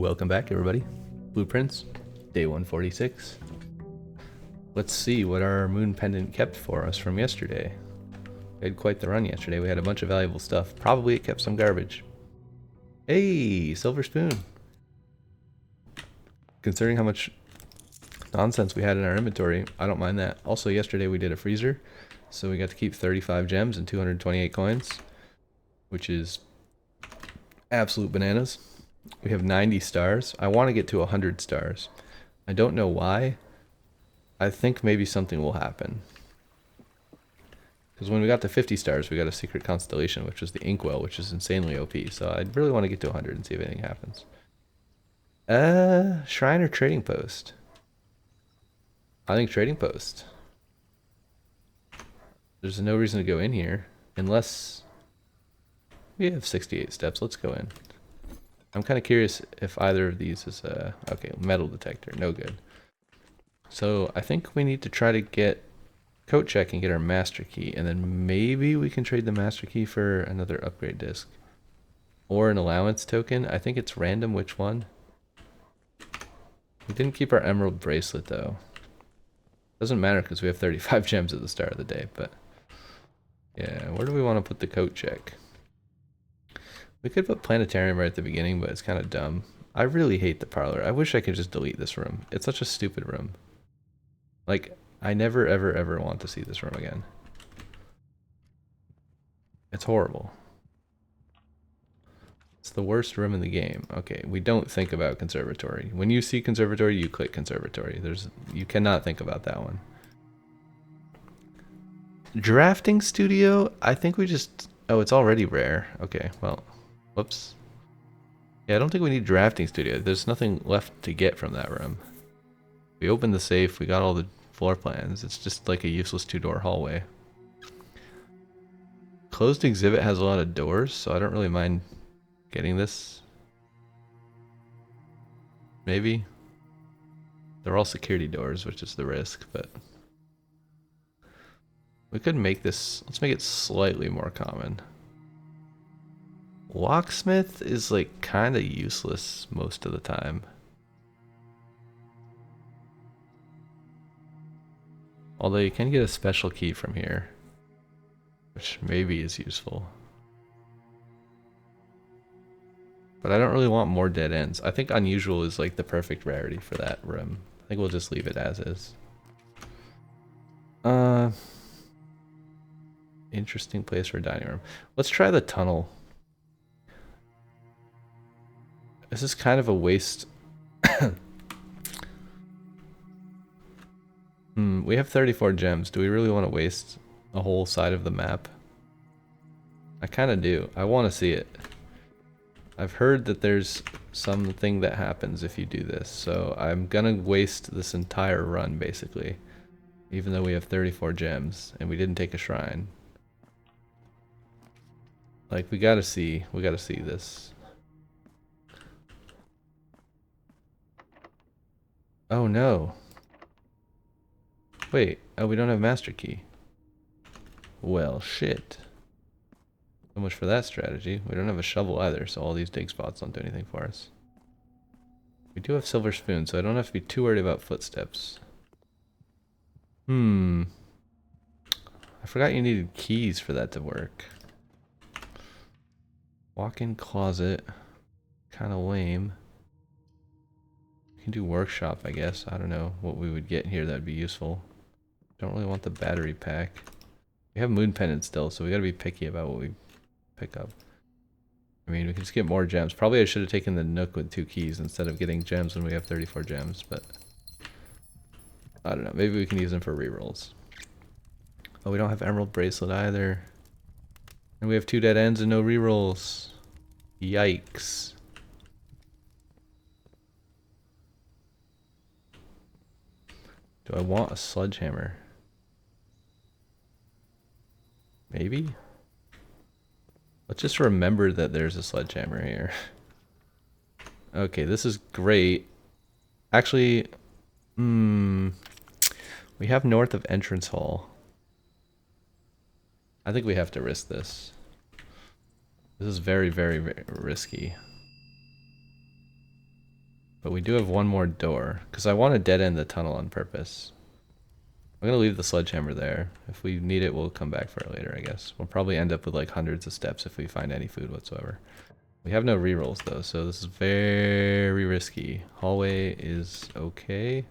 Welcome back, everybody. Blueprints, day 146. Let's see what our moon pendant kept for us from yesterday. We had quite the run yesterday. We had a bunch of valuable stuff. Probably it kept some garbage. Hey, silver spoon. Considering how much nonsense we had in our inventory, I don't mind that. Also, yesterday we did a freezer, so we got to keep 35 gems and 228 coins, which is absolute bananas. We have 90 stars. I want to get to 100 stars. I don't know why. I think maybe something will happen. Because when we got to 50 stars, we got a secret constellation, which was the Inkwell, which is insanely OP. So I really want to get to 100 and see if anything happens. Shrine or trading post? I think trading post. There's no reason to go in here unless we have 68 steps. Let's go in. I'm kind of curious if either of these is okay, metal detector, no good. So I think we need to try to get coat check and get our master key, and then maybe we can trade the master key for another upgrade disc or an allowance token. I think it's random which one. We didn't keep our emerald bracelet though. Doesn't matter because we have 35 gems at the start of the day, but yeah, where do we want to put the coat check? We could put planetarium right at the beginning, but it's kind of dumb. I really hate the parlor. I wish I could just delete this room. It's such a stupid room. Like, I never, ever, ever want to see this room again. It's horrible. It's the worst room in the game. Okay, we don't think about conservatory. When you see conservatory, you click conservatory. You cannot think about that one. Drafting studio? I think we just... Oh, it's already rare. Okay, well... Whoops. Yeah, I don't think we need drafting studio. There's nothing left to get from that room. We opened the safe, we got all the floor plans. It's just like a useless two-door hallway. Closed exhibit has a lot of doors, so I don't really mind getting this. Maybe. They're all security doors, which is the risk, but... We could make this... Let's make it slightly more common. Locksmith is like kind of useless most of the time. Although you can get a special key from here, which maybe is useful. But I don't really want more dead ends. I think unusual is like the perfect rarity for that room. I think we'll just leave it as is. Interesting place for a dining room. Let's try the tunnel. This is kind of a waste. We have 34 gems. Do we really want to waste a whole side of the map? I kind of do. I want to see it. I've heard that there's something that happens if you do this, so I'm gonna waste this entire run basically, even though we have 34 gems and we didn't take a shrine. Like, we gotta see this. Oh no. Wait, oh, we don't have master key. Well, shit. So much for that strategy. We don't have a shovel either, so all these dig spots don't do anything for us. We do have silver spoon, so I don't have to be too worried about footsteps. I forgot you needed keys for that to work. Walk-in closet. Kind of lame. We can do workshop, I guess. I don't know what we would get here that would be useful. Don't really want the battery pack. We have moon pendant still, so we gotta be picky about what we pick up. I mean, we can just get more gems. Probably I should have taken the nook with 2 keys instead of getting gems when we have 34 gems, but... I don't know, maybe we can use them for rerolls. Oh, we don't have emerald bracelet either. And we have 2 dead ends and no rerolls. Yikes. Do I want a sledgehammer? Maybe? Let's just remember that there's a sledgehammer here. Okay, this is great. Actually, we have north of entrance hall. I think we have to risk this. This is very, very, very risky. But we do have one more door, because I want to dead end the tunnel on purpose. I'm going to leave the sledgehammer there. If we need it, we'll come back for it later, I guess. We'll probably end up with like hundreds of steps if we find any food whatsoever. We have no rerolls though, so this is very risky. Hallway is okay.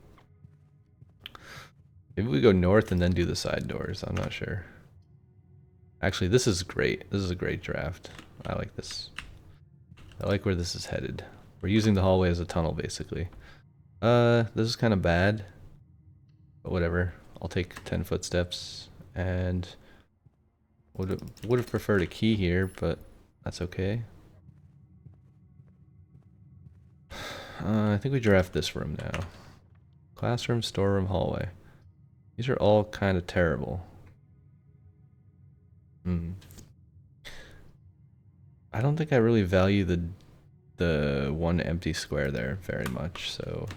Maybe we go north and then do the side doors. I'm not sure. Actually, this is great. This is a great draft. I like this. I like where this is headed. We're using the hallway as a tunnel, basically. This is kind of bad. But whatever. I'll take 10 footsteps. And would have preferred a key here, but that's okay. I think we draft this room now. Classroom, storeroom, hallway. These are all kind of terrible. I don't think I really value the one empty square there very much, so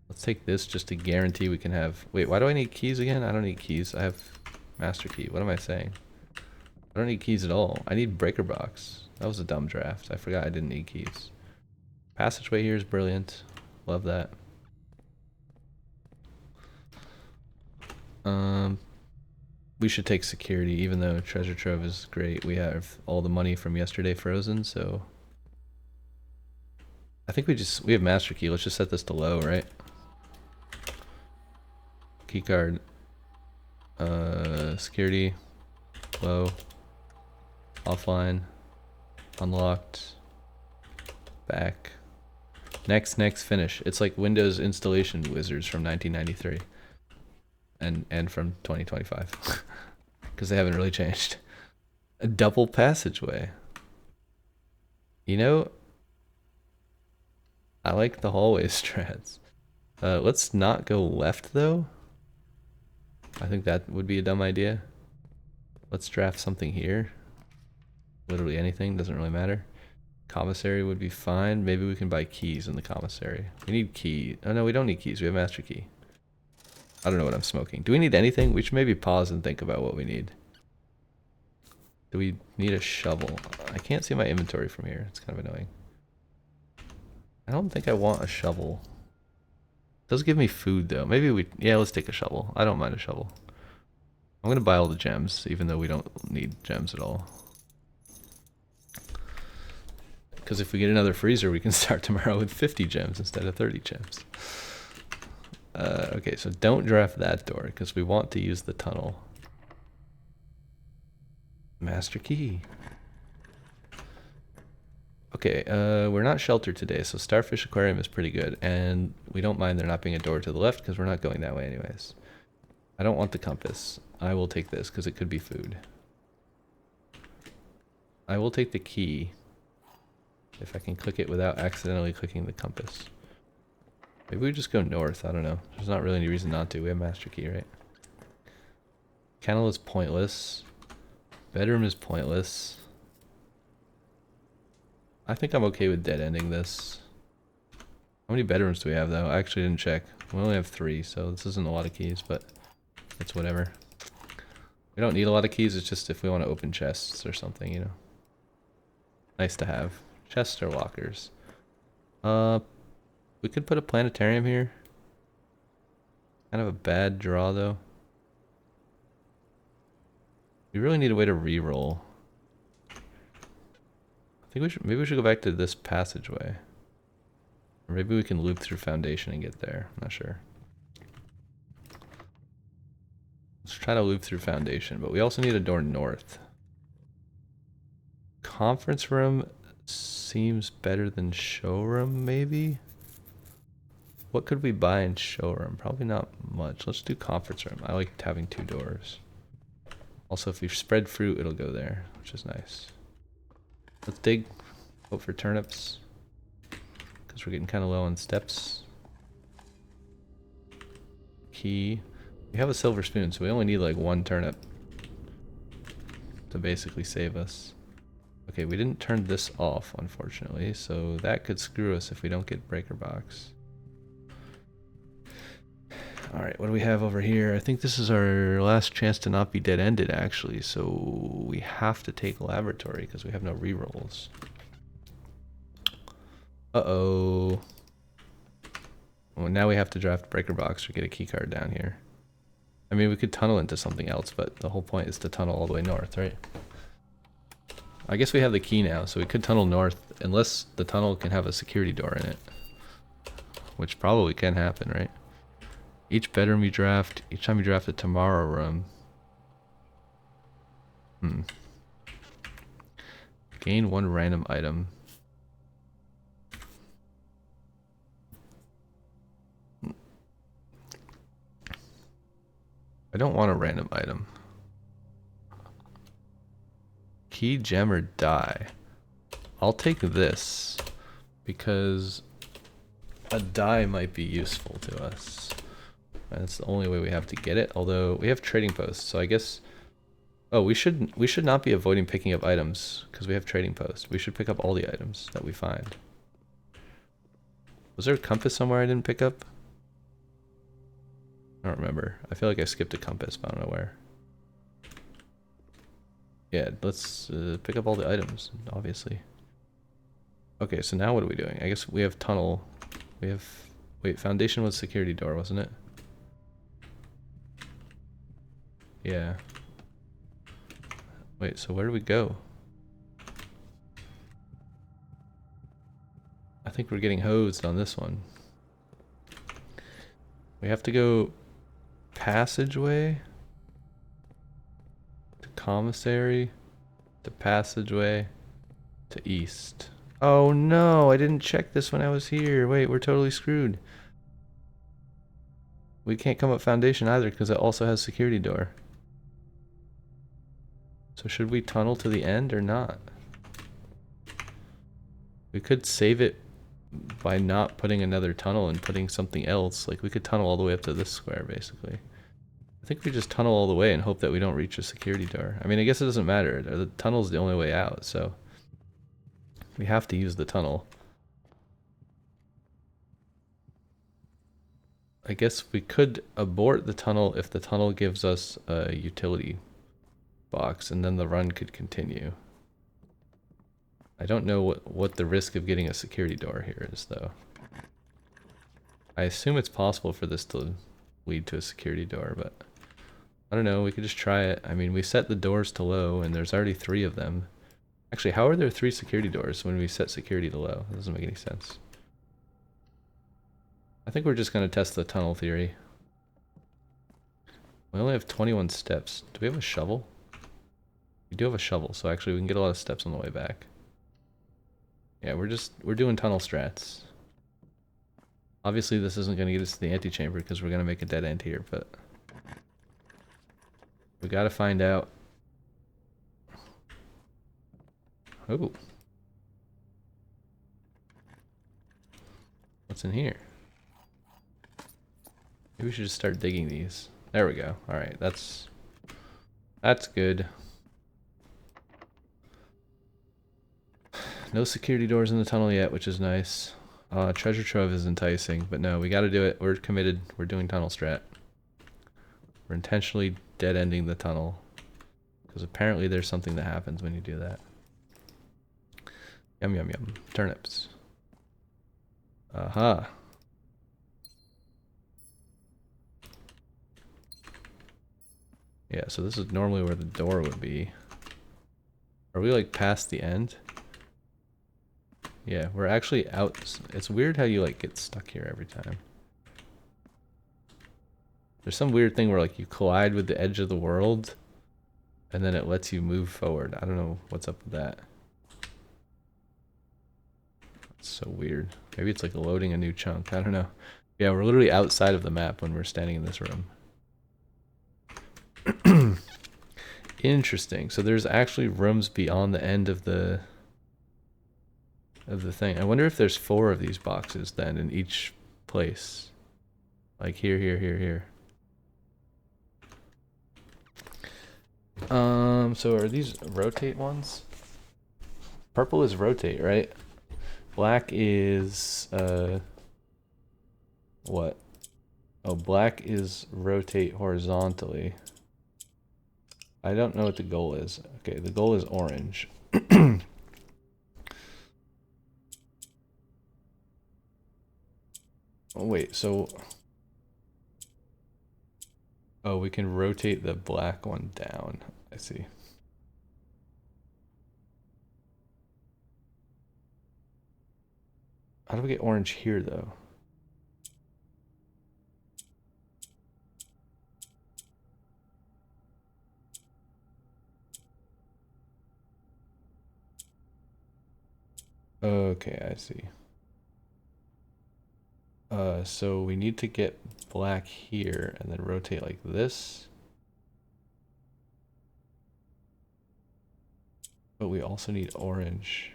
let's take this just to guarantee we can have... Wait, why do I need keys again? I don't need keys. I have master key. What am I saying? I don't need keys at all. I need breaker box. That was a dumb draft. I forgot I didn't need keys. Passageway here is brilliant. Love that. We should take security, even though treasure trove is great. We have all the money from yesterday frozen, so I think we have master key. Let's just set this to low, right? Key card. Security. Low. Offline. Unlocked. Back. Next, finish. It's like Windows installation wizards from 1993. And from 2025. Because they haven't really changed. A double passageway. You know, I like the hallway strats. Let's not go left though. I think that would be a dumb idea. Let's draft something here. Literally anything, doesn't really matter. Commissary would be fine. Maybe we can buy keys in the commissary. We need key. Oh no, we don't need keys. We have master key. I don't know what I'm smoking. Do we need anything? We should maybe pause and think about what we need. Do we need a shovel? I can't see my inventory from here. It's kind of annoying. I don't think I want a shovel. It does give me food though. Maybe yeah, let's take a shovel. I don't mind a shovel. I'm gonna buy all the gems, even though we don't need gems at all. Because if we get another freezer, we can start tomorrow with 50 gems instead of 30 gems. Okay, so don't draft that door, because we want to use the tunnel. Master key. Okay, we're not sheltered today, so Starfish Aquarium is pretty good, and we don't mind there not being a door to the left, because we're not going that way anyways. I don't want the compass. I will take this, because it could be food. I will take the key, if I can click it without accidentally clicking the compass. Maybe we just go north, I don't know. There's not really any reason not to. We have master key, right? Kennel is pointless. Bedroom is pointless. I think I'm okay with dead ending this. How many bedrooms do we have though? I actually didn't check. We only have 3, so this isn't a lot of keys, but it's whatever. We don't need a lot of keys, it's just if we want to open chests or something, you know. Nice to have. Chests or lockers. We could put a planetarium here. Kind of a bad draw though. We really need a way to re-roll. I think maybe we should go back to this passageway. Or maybe we can loop through foundation and get there. I'm not sure. Let's try to loop through foundation, but we also need a door north. Conference room seems better than showroom, maybe? What could we buy in showroom? Probably not much. Let's do conference room. I like having 2 doors. Also, if we spread fruit, it'll go there, which is nice. Let's dig. Hope for turnips. Because we're getting kind of low on steps. Key. We have a silver spoon, so we only need like 1 turnip to basically save us. Okay, we didn't turn this off, unfortunately, so that could screw us if we don't get breaker box. Alright, what do we have over here? I think this is our last chance to not be dead-ended, actually, so we have to take laboratory because we have no rerolls. Uh-oh. Well, now we have to draft breaker box or get a key card down here. I mean, we could tunnel into something else, but the whole point is to tunnel all the way north, right? I guess we have the key now, so we could tunnel north, unless the tunnel can have a security door in it. Which probably can happen, right? Each bedroom you draft, each time you draft a tomorrow room. Gain 1 random item. I don't want a random item. Key, gem, or die. I'll take this because a die might be useful to us. And it's the only way we have to get it. Although we have trading posts, so I guess. Oh, we should not be avoiding picking up items because we have trading posts. We should pick up all the items that we find. Was there a compass somewhere I didn't pick up? I don't remember. I feel like I skipped a compass, but I don't know where. Yeah, let's pick up all the items, obviously. Okay, so now what are we doing? I guess we have tunnel. We have... Wait, foundation was security door, wasn't it? Yeah. Wait, so where do we go? I think we're getting hosed on this one. We have to go passageway to commissary to passageway to east. Oh no, I didn't check this when I was here. Wait, we're totally screwed. We can't come up foundation either because it also has security door. So should we tunnel to the end or not? We could save it by not putting another tunnel and putting something else. Like we could tunnel all the way up to this square basically. I think we just tunnel all the way and hope that we don't reach a security door. I mean, I guess it doesn't matter. The tunnel's the only way out, so we have to use the tunnel. I guess we could abort the tunnel if the tunnel gives us a utility box, and then the run could continue. I don't know what the risk of getting a security door here is, though. I assume it's possible for this to lead to a security door, but I don't know, we could just try it. I mean, we set the doors to low, and there's already 3 of them. Actually, how are there 3 security doors when we set security to low? That doesn't make any sense. I think we're just going to test the tunnel theory. We only have 21 steps. Do we have a shovel? We do have a shovel, so actually we can get a lot of steps on the way back. Yeah, we're doing tunnel strats. Obviously this isn't going to get us to the antechamber because we're going to make a dead end here, but we got to find out. Oh. What's in here? Maybe we should just start digging these. There we go. Alright, that's good. No security doors in the tunnel yet, which is nice. Treasure trove is enticing, but no, we gotta do it. We're committed. We're doing tunnel strat. We're intentionally dead-ending the tunnel. Because apparently there's something that happens when you do that. Yum yum yum. Turnips. Aha. Yeah, so this is normally where the door would be. Are we like past the end? Yeah, we're actually out. It's weird how you like get stuck here every time. There's some weird thing where like you collide with the edge of the world and then it lets you move forward. I don't know what's up with that. It's so weird. Maybe it's like loading a new chunk. I don't know. Yeah, we're literally outside of the map when we're standing in this room. Interesting. So there's actually rooms beyond the end of the thing. I wonder if there's 4 of these boxes then in each place. Like here, here, here, here. So are these rotate ones? Purple is rotate, right? Black is what? Oh, black is rotate horizontally. I don't know what the goal is. Okay, the goal is orange. Oh, wait, so... Oh, we can rotate the black one down. I see. How do we get orange here, though? Okay, I see. So we need to get black here and then rotate like this. But we also need orange.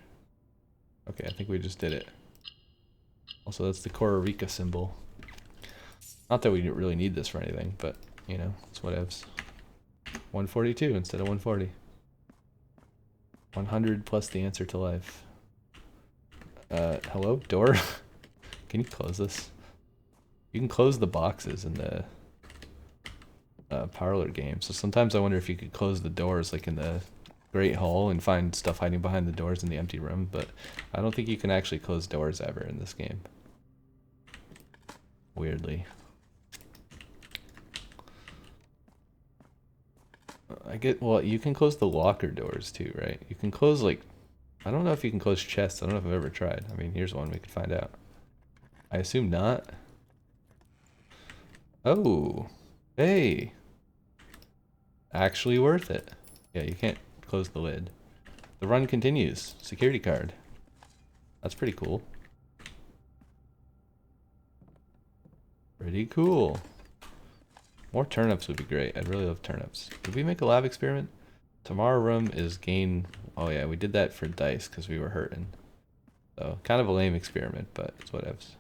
Okay, I think we just did it. Also, that's the Costa Rica symbol. Not that we really need this for anything, but, you know, it's whatevs. 142 instead of 140. 100 plus the answer to life. Hello? Door? Can you close this? You can close the boxes in the parlor game. So sometimes I wonder if you could close the doors like in the Great Hall and find stuff hiding behind the doors in the empty room, but I don't think you can actually close doors ever in this game. Weirdly. Well, you can close the locker doors too, right? You can close like, I don't know if you can close chests. I don't know if I've ever tried. I mean, here's one we could find out. I assume not. Oh, hey. Actually worth it. Yeah, you can't close the lid. The run continues. Security card. That's pretty cool. Pretty cool. More turnips would be great. I'd really love turnips. Did we make a lab experiment? Tomorrow room is gain... Oh yeah, we did that for dice because we were hurting. So, kind of a lame experiment, but it's whatevs.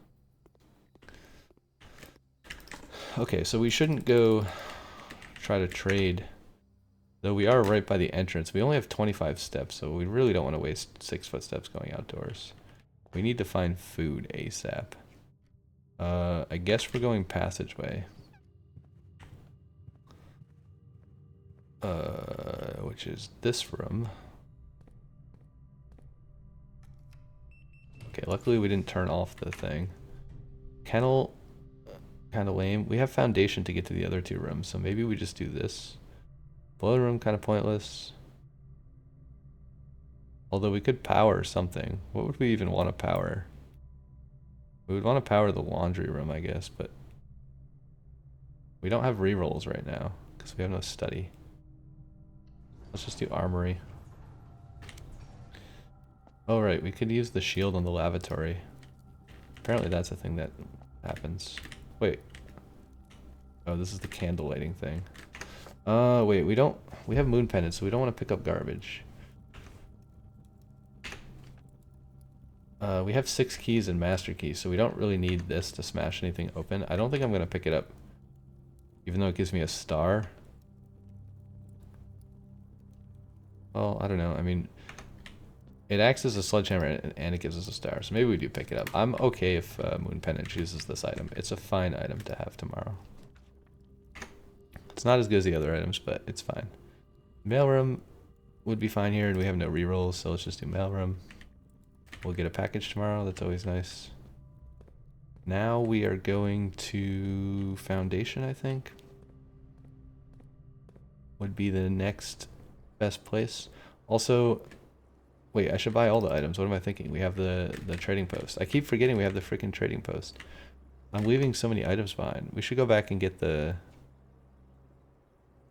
Okay, so we shouldn't go try to trade. Though we are right by the entrance. We only have 25 steps, so we really don't want to waste 6 footsteps going outdoors. We need to find food ASAP. I guess we're going passageway. Which is this room. Okay, luckily we didn't turn off the thing. Kennel, kind of lame. We have foundation to get to the other 2 rooms, so maybe we just do this. Boiler room, kind of pointless. Although we could power something. What would we even want to power? We would want to power the laundry room, I guess, but we don't have rerolls right now because we have no study. Let's just do armory. Oh right, we could use the shield on the lavatory. Apparently that's a thing that happens. Wait. Oh, this is the candle lighting thing. Wait, we have moon pendants, so we don't want to pick up garbage. We have 6 keys and master keys, so we don't really need this to smash anything open. I don't think I'm going to pick it up, even though it gives me a star. Well, I don't know. I mean, it acts as a sledgehammer and it gives us a star, so maybe we do pick it up. I'm okay if Moon Pendant chooses this item. It's a fine item to have tomorrow. It's not as good as the other items, but it's fine. Mailroom would be fine here, and we have no rerolls, so let's just do mailroom. We'll get a package tomorrow. That's always nice. Now we are going to Foundation, I think. Would be the next best place. Also, wait, I should buy all the items. What am I thinking? We have the trading post. I keep forgetting we have the freaking trading post. I'm leaving so many items behind. We should go back and get the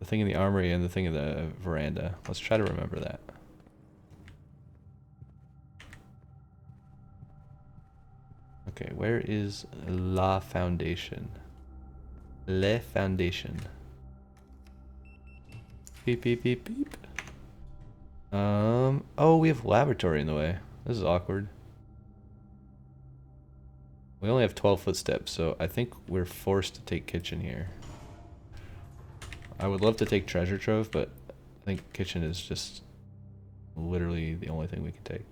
thing in the armory and the thing in the veranda. Let's try to remember that. Okay, where is La Foundation? Le Foundation. Beep, beep, beep, beep. Oh, we have laboratory in the way. This is awkward. We only have 12 footsteps, so I think we're forced to take kitchen here. I would love to take treasure trove, but I think kitchen is just literally the only thing we can take.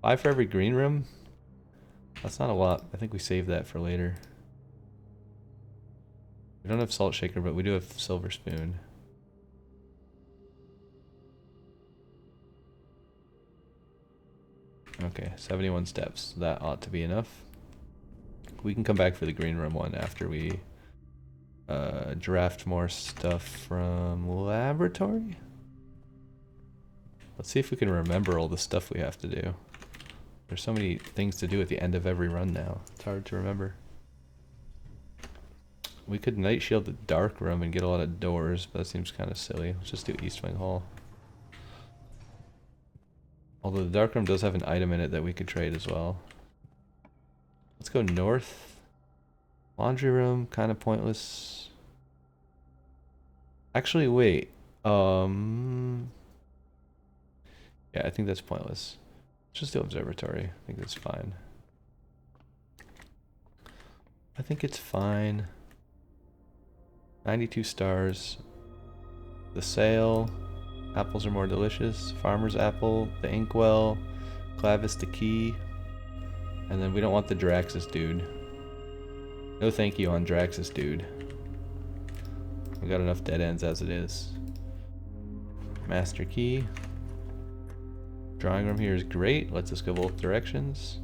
5 for every green room? That's not a lot. I think we save that for later. We don't have salt shaker, but we do have silver spoon. Okay, 71 steps. That ought to be enough. We can come back for the green room one after we draft more stuff from laboratory. Let's see if we can remember all the stuff we have to do. There's so many things to do at the end of every run now. It's hard to remember. We could night shield the dark room and get a lot of doors, but that seems kind of silly. Let's just do East Wing Hall. Although the dark room does have an item in it that we could trade as well. Let's go north. Laundry room, kind of pointless. Actually, wait. Yeah, I think that's pointless. Let's just do observatory. I think that's fine. I think it's fine. 92 stars. The sail. Apples are more delicious. Farmer's apple. The inkwell. Clavis the key. And then we don't want the Draxus dude. No thank you on Draxus dude. We got enough dead ends as it is. Master key. Drawing room here is great. Lets us go both directions.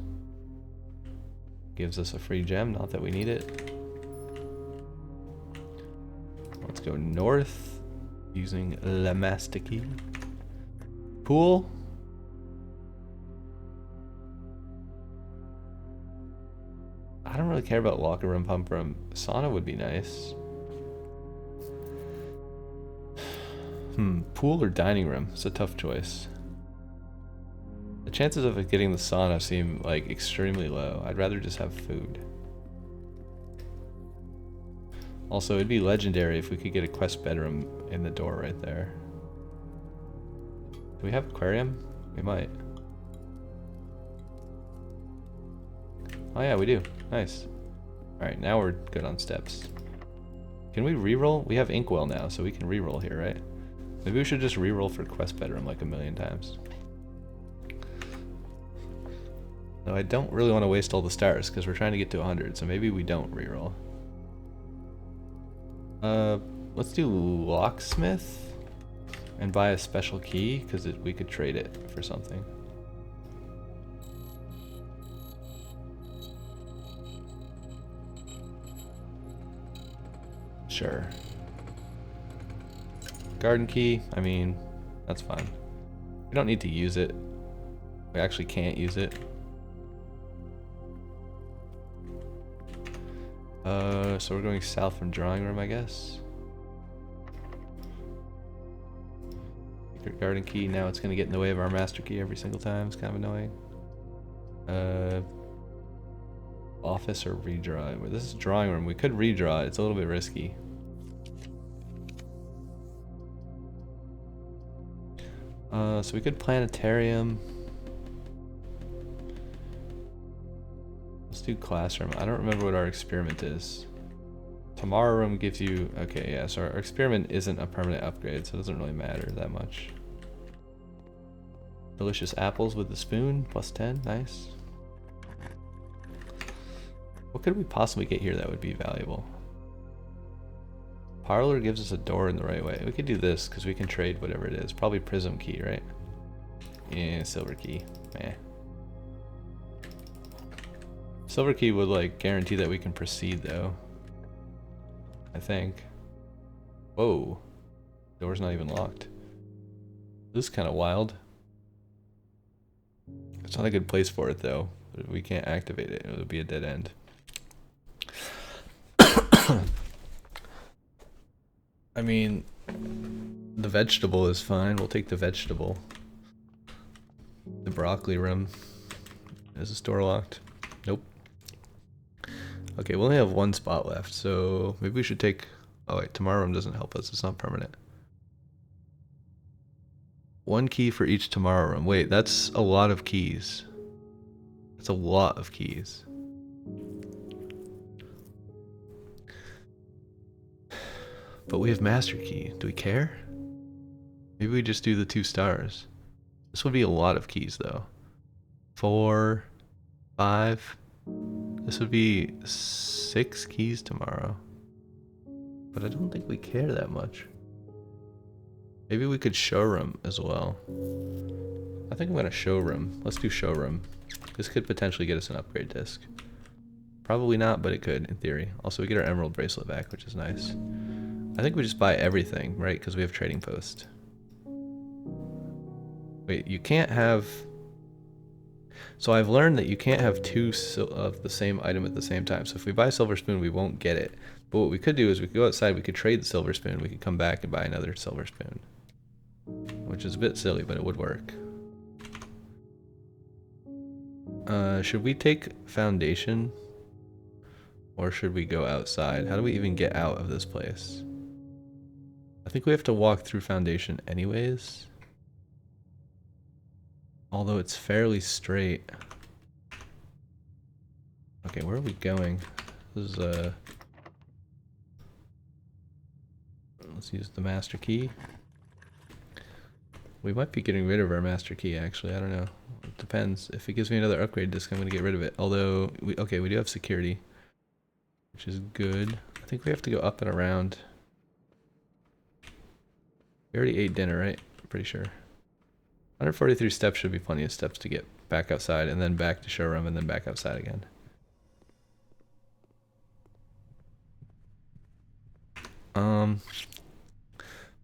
Gives us a free gem, not that we need it. Let's go north using La Master key. Pool. I don't really care about locker room, pump room. Sauna would be nice. Pool or dining room? It's a tough choice. The chances of it getting the sauna seem like extremely low. I'd rather just have food. Also, it'd be legendary if we could get a quest bedroom in the door right there. Do we have aquarium? We might. Oh yeah, we do. Nice. Alright, now we're good on steps. Can we reroll? We have inkwell now, so we can reroll here, right? Maybe we should just reroll for quest bedroom like a million times. Though I don't really want to waste all the stars because we're trying to get to 100, so maybe we don't reroll. Let's do locksmith and buy a special key because we could trade it for something. Sure. Garden key, I mean, that's fine. We don't need to use it. We actually can't use it. So we're going south from drawing room, I guess. Secret garden key, now it's gonna get in the way of our master key every single time. It's kind of annoying. Office or redraw? Well, this is drawing room. We could redraw it. It's a little bit risky. So we could planetarium. Let's do classroom. I don't remember what our experiment is. Tomorrow room gives you... Okay, yeah, so our experiment isn't a permanent upgrade, so it doesn't really matter that much. Delicious apples with the spoon, plus 10, nice. What could we possibly get here that would be valuable? Parlor gives us a door in the right way. We could do this, because we can trade whatever it is. Probably prism key, right? Yeah, silver key. Meh. Silver key would, like, guarantee that we can proceed, though. I think. Whoa. Door's not even locked. This is kind of wild. It's not a good place for it, though. We can't activate it. It would be a dead end. I mean, the vegetable is fine. We'll take the vegetable. The broccoli room. Is this door locked? Nope. Okay, we only have one spot left, so maybe we should take... Oh wait, tomorrow room doesn't help us. It's not permanent. One key for each tomorrow room. Wait, that's a lot of keys. That's a lot of keys. But we have master key. Do we care? Maybe we just do the 2 stars. This would be a lot of keys though. 4, 5. This would be 6 keys tomorrow. But I don't think we care that much. Maybe we could showroom as well. I think I'm gonna showroom. Let's do showroom. This could potentially get us an upgrade disc. Probably not, but it could, in theory. Also, we get our emerald bracelet back, which is nice. I think we just buy everything, right? Because we have trading post. Wait, you can't have... So I've learned that you can't have two of the same item at the same time. So if we buy silver spoon, we won't get it. But what we could do is we could go outside, we could trade the silver spoon, we could come back and buy another silver spoon. Which is a bit silly, but it would work. Should we take foundation? Or should we go outside? How do we even get out of this place? I think we have to walk through foundation anyways. Although it's fairly straight. Okay, where are we going? This is let's use the master key. We might be getting rid of our master key actually, I don't know. It depends. If it gives me another upgrade disc, I'm gonna get rid of it. Although we do have security, which is good. I think we have to go up and around. We already ate dinner, right? I'm pretty sure. 143 steps should be plenty of steps to get back outside, and then back to showroom, and then back outside again.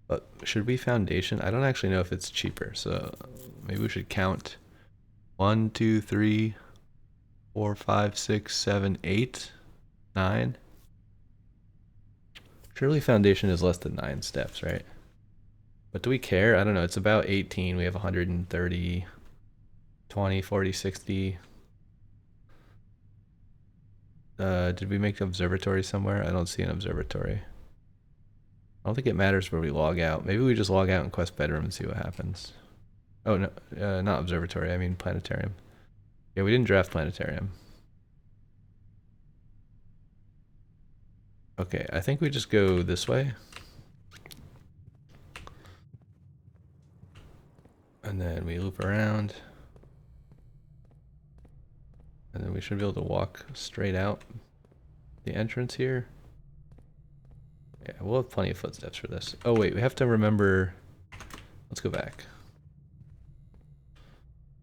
But should we foundation? I don't actually know if it's cheaper, so maybe we should count 1, 2, 3, 4, 5, 6, 7, 8, 9. Surely foundation is less than 9 steps, right? But do we care? I don't know. It's about 18. We have 130, 20, 40, 60. Did we make an observatory somewhere? I don't see an observatory. I don't think it matters where we log out. Maybe we just log out in quest bedroom and see what happens. Oh, no, not observatory. I mean planetarium. Yeah, we didn't draft planetarium. Okay, I think we just go this way. And then we loop around. And then we should be able to walk straight out the entrance here. Yeah, we'll have plenty of footsteps for this. Oh wait, we have to remember... Let's go back.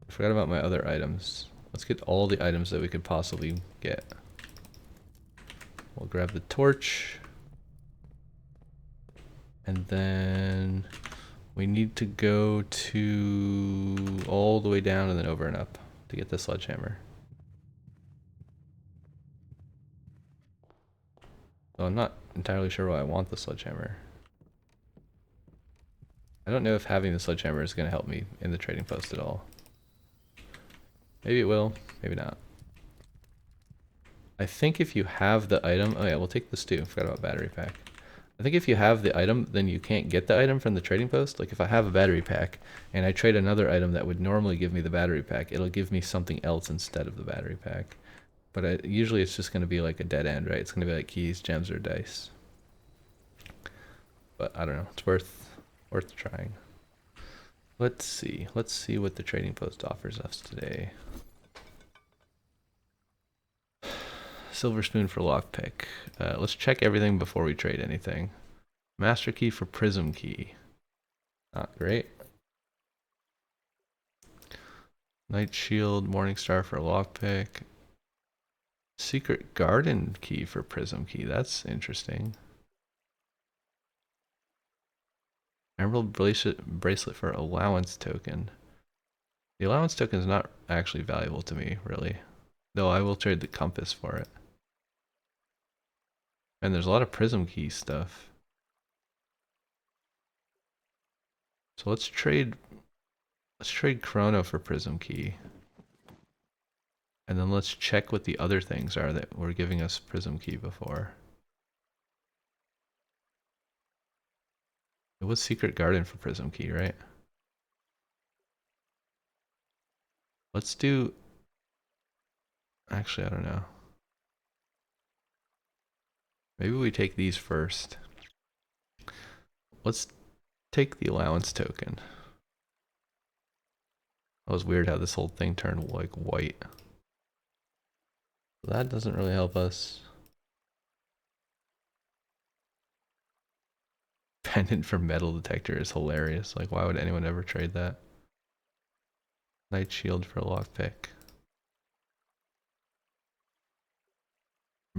I forgot about my other items. Let's get all the items that we could possibly get. We'll grab the torch. And then we need to go to all the way down and then over and up to get the sledgehammer. So I'm not entirely sure why I want the sledgehammer. I don't know if having the sledgehammer is going to help me in the trading post at all. Maybe it will, maybe not. I think if you have the item... Oh yeah, we'll take this too. Forgot about battery pack. I think if you have the item, then you can't get the item from the trading post. Like if I have a battery pack and I trade another item that would normally give me the battery pack, it'll give me something else instead of the battery pack. But usually it's just going to be like a dead end, right? It's going to be like keys, gems, or dice. But I don't know. It's worth trying. Let's see. Let's see what the trading post offers us today. Silver spoon for lockpick. Let's check everything before we trade anything. Master key for prism key. Not great. Night shield, morning star for lockpick. Secret garden key for prism key. That's interesting. Emerald bracelet for allowance token. The allowance token is not actually valuable to me, really. Though I will trade the compass for it. And there's a lot of prism key stuff. So let's trade chrono for prism key. And then let's check what the other things are that were giving us prism key before. It was secret garden for prism key, right? Let's do... Actually, I don't know. Maybe we take these first. Let's take the allowance token. That was weird how this whole thing turned like white. That doesn't really help us. Pendant for metal detector is hilarious. Like, why would anyone ever trade that? Night shield for lockpick.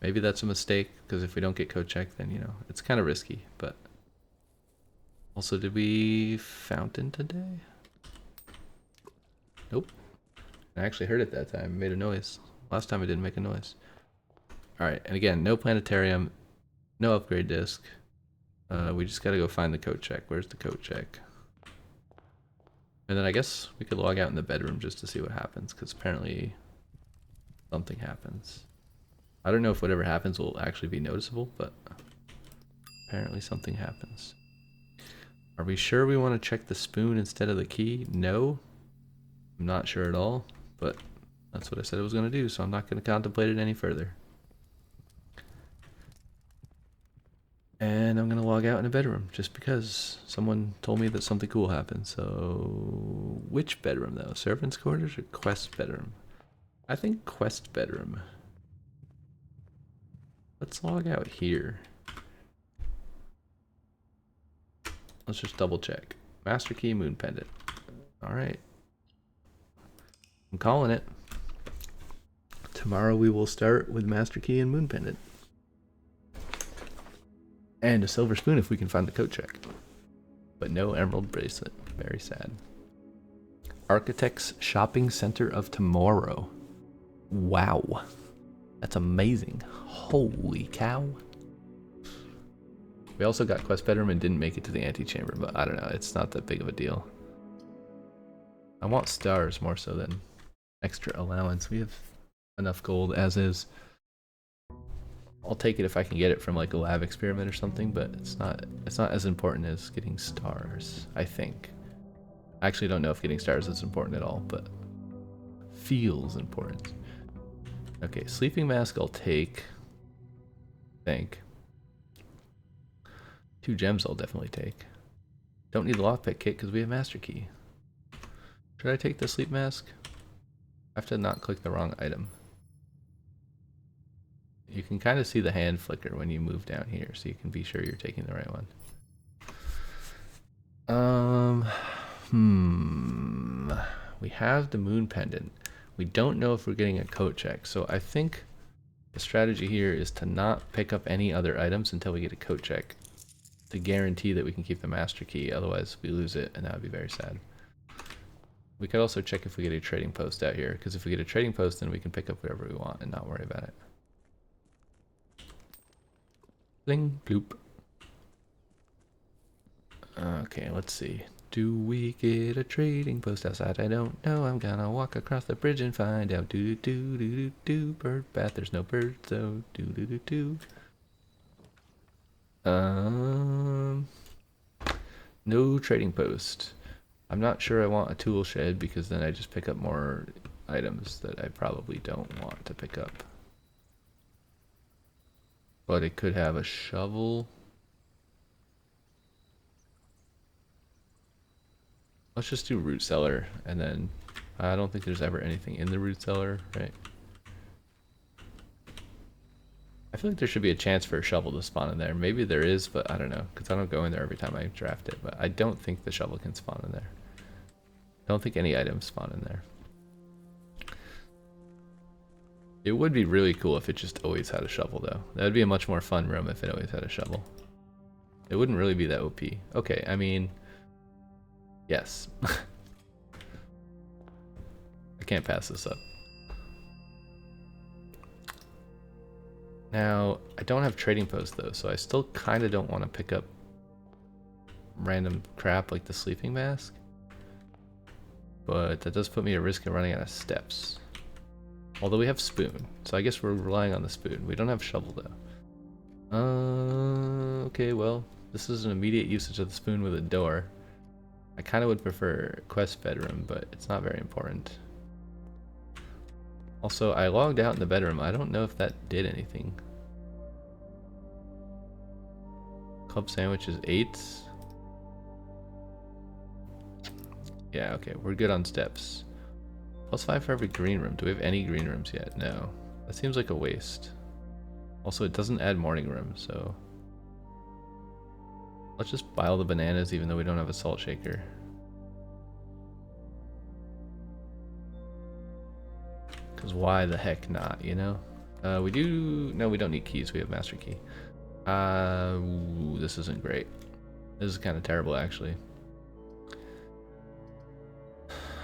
Maybe that's a mistake, because if we don't get code check, then, you know, it's kind of risky, but... Also, did we fountain today? Nope. I actually heard it that time. It made a noise. Last time it didn't make a noise. Alright, and again, no planetarium, no upgrade disc. We just gotta go find the code check. Where's the code check? And then I guess we could log out in the bedroom just to see what happens, because apparently something happens. I don't know if whatever happens will actually be noticeable, but apparently something happens. Are we sure we want to check the spoon instead of the key? No. I'm not sure at all, but that's what I said I was going to do, so I'm not going to contemplate it any further. And I'm going to log out in a bedroom, just because someone told me that something cool happened. So, which bedroom though? Servant's quarters or quest bedroom? I think quest bedroom. Let's log out here. Let's just double check. Master key, moon pendant. Alright. I'm calling it. Tomorrow we will start with master key and moon pendant. And a silver spoon if we can find the code check. But no emerald bracelet. Very sad. Architect's Shopping Center of Tomorrow. Wow. That's amazing. Holy cow. We also got quest bedroom and didn't make it to the antechamber, but I don't know. It's not that big of a deal. I want stars more so than extra allowance. We have enough gold as is. I'll take it if I can get it from like a lab experiment or something, but it's not as important as getting stars, I think. I actually don't know if getting stars is important at all, but feels important. Okay, sleeping mask I'll take. I think. 2 gems I'll definitely take. Don't need the lockpick kit because we have master key. Should I take the sleep mask? I have to not click the wrong item. You can kind of see the hand flicker when you move down here, so you can be sure you're taking the right one. We have the moon pendant. We don't know if we're getting a code check, so I think the strategy here is to not pick up any other items until we get a code check to guarantee that we can keep the master key. Otherwise, we lose it, and that would be very sad. We could also check if we get a trading post out here, because if we get a trading post, then we can pick up whatever we want and not worry about it. Bling, bloop. Okay, let's see. Do we get a trading post outside? I don't know. I'm gonna walk across the bridge and find out. Do do do do do do. Bird bath. There's no bird, so do do do do. No trading post. I'm not sure I want a tool shed because then I just pick up more items that I probably don't want to pick up. But it could have a shovel. Let's just do root cellar, and then I don't think there's ever anything in the root cellar, right? I feel like there should be a chance for a shovel to spawn in there. Maybe there is, but I don't know, because I don't go in there every time I draft it. But I don't think the shovel can spawn in there. I don't think any items spawn in there. It would be really cool if it just always had a shovel, though. That would be a much more fun room if it always had a shovel. It wouldn't really be that OP. Okay, I mean... Yes. I can't pass this up. Now, I don't have trading posts though, so I still kind of don't want to pick up random crap like the sleeping mask. But that does put me at risk of running out of steps. Although we have spoon, so I guess we're relying on the spoon. We don't have shovel though. Okay, well, this is an immediate usage of the spoon with a door. I kind of would prefer quest bedroom, but it's not very important. Also, I logged out in the bedroom. I don't know if that did anything. Club sandwich is 8. Yeah, okay, we're good on steps. +5 for every green room. Do we have any green rooms yet? No. That seems like a waste. Also, it doesn't add morning room, so... Let's just buy all the bananas even though we don't have a salt shaker. Because why the heck not, you know? We do... No, we don't need keys. We have master key. Ooh, this isn't great. This is kind of terrible, actually.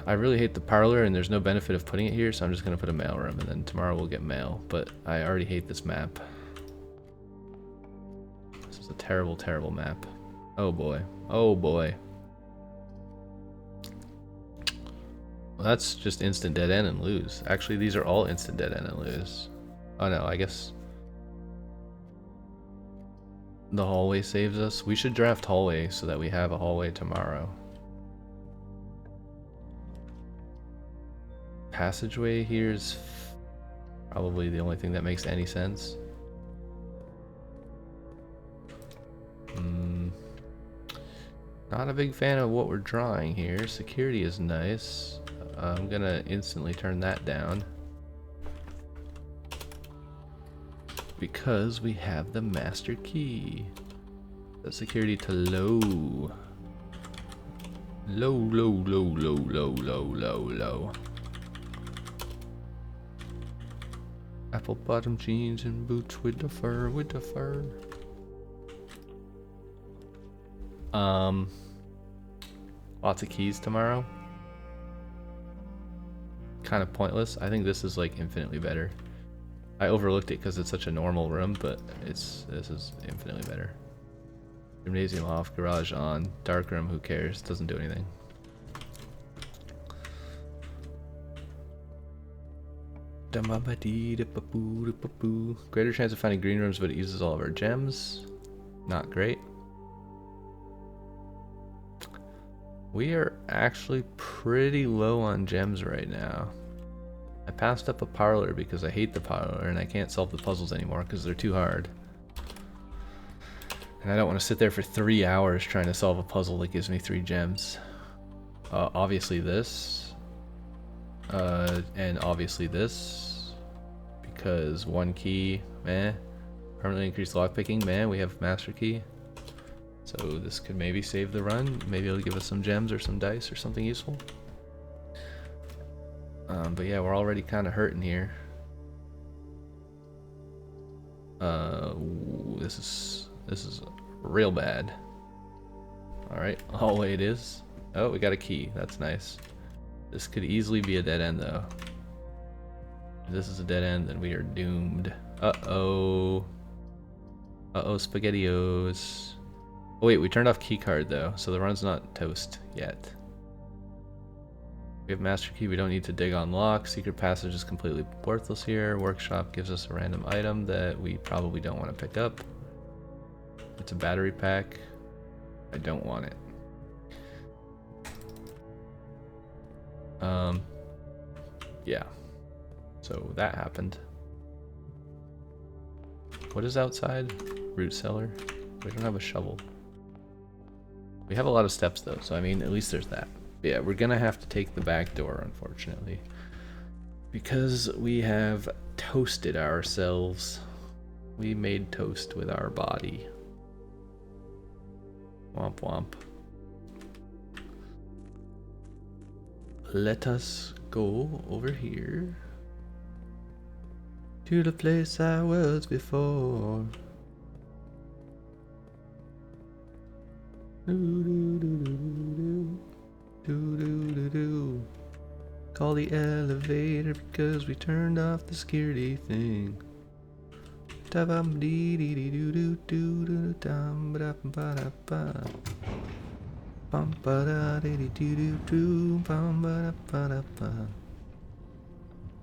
I really hate the parlor, and there's no benefit of putting it here, so I'm just going to put a mailroom, and then tomorrow we'll get mail. But I already hate this map. This is a terrible, terrible map. Oh boy. Oh boy. Well, that's just instant dead end and lose. Actually, these are all instant dead end and lose. Oh no, I guess the hallway saves us. We should draft hallway so that we have a hallway tomorrow. Passageway here is probably the only thing that makes any sense. Not a big fan of what we're drawing here. Security is nice. I'm gonna instantly turn that down because we have the master key. The security to low. Low, low, low, low, low, low, low, low. Apple bottom jeans and boots with the fur, with the fur. Lots of keys tomorrow. Kind of pointless. I think this is like infinitely better. I overlooked it because it's such a normal room, but this is infinitely better. Gymnasium off, garage on, dark room, who cares? Doesn't do anything. Greater chance of finding green rooms, but it uses all of our gems. Not great. We are actually pretty low on gems right now. I passed up a parlor because I hate the parlor and I can't solve the puzzles anymore because they're too hard. And I don't want to sit there for 3 hours trying to solve a puzzle that gives me 3 gems. Obviously this. And obviously this. Because 1 key, meh. Permanently increase lockpicking, meh. We have master key. So this could maybe save the run. Maybe it'll give us some gems or some dice or something useful. But yeah, we're already kind of hurting here. This is real bad. All right, hallway it is. Oh, we got a key. That's nice. This could easily be a dead end though. If this is a dead end, then we are doomed. Uh-oh. Uh-oh, SpaghettiOs. Oh wait, we turned off keycard though, so the run's not toast yet. We have master key, we don't need to dig on lock. Secret passage is completely worthless here. Workshop gives us a random item that we probably don't want to pick up. It's a battery pack. I don't want it. Yeah. So that happened. What is outside? Root cellar. We don't have a shovel. We have a lot of steps though, so I mean, at least there's that. But yeah, we're gonna have to take the back door, unfortunately. Because we have toasted ourselves. We made toast with our body. Womp womp. Let us go over here to the place I was before. Call the elevator because we turned off the security thing. Am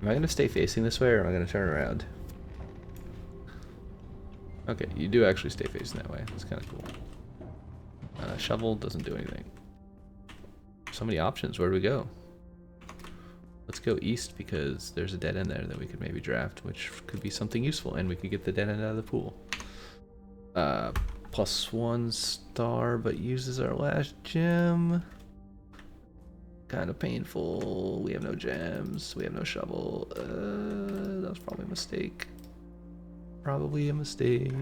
I gonna stay facing this way or am I gonna turn around? Okay, you do actually stay facing that way. That's kind of cool. Shovel doesn't do anything. So many options. Where do we go? Let's go east because there's a dead end there that we could maybe draft, which could be something useful, and we could get the dead end out of the pool. +1 star, but uses our last gem. Kind of painful. We have no gems. We have no shovel. That was probably a mistake. Probably a mistake.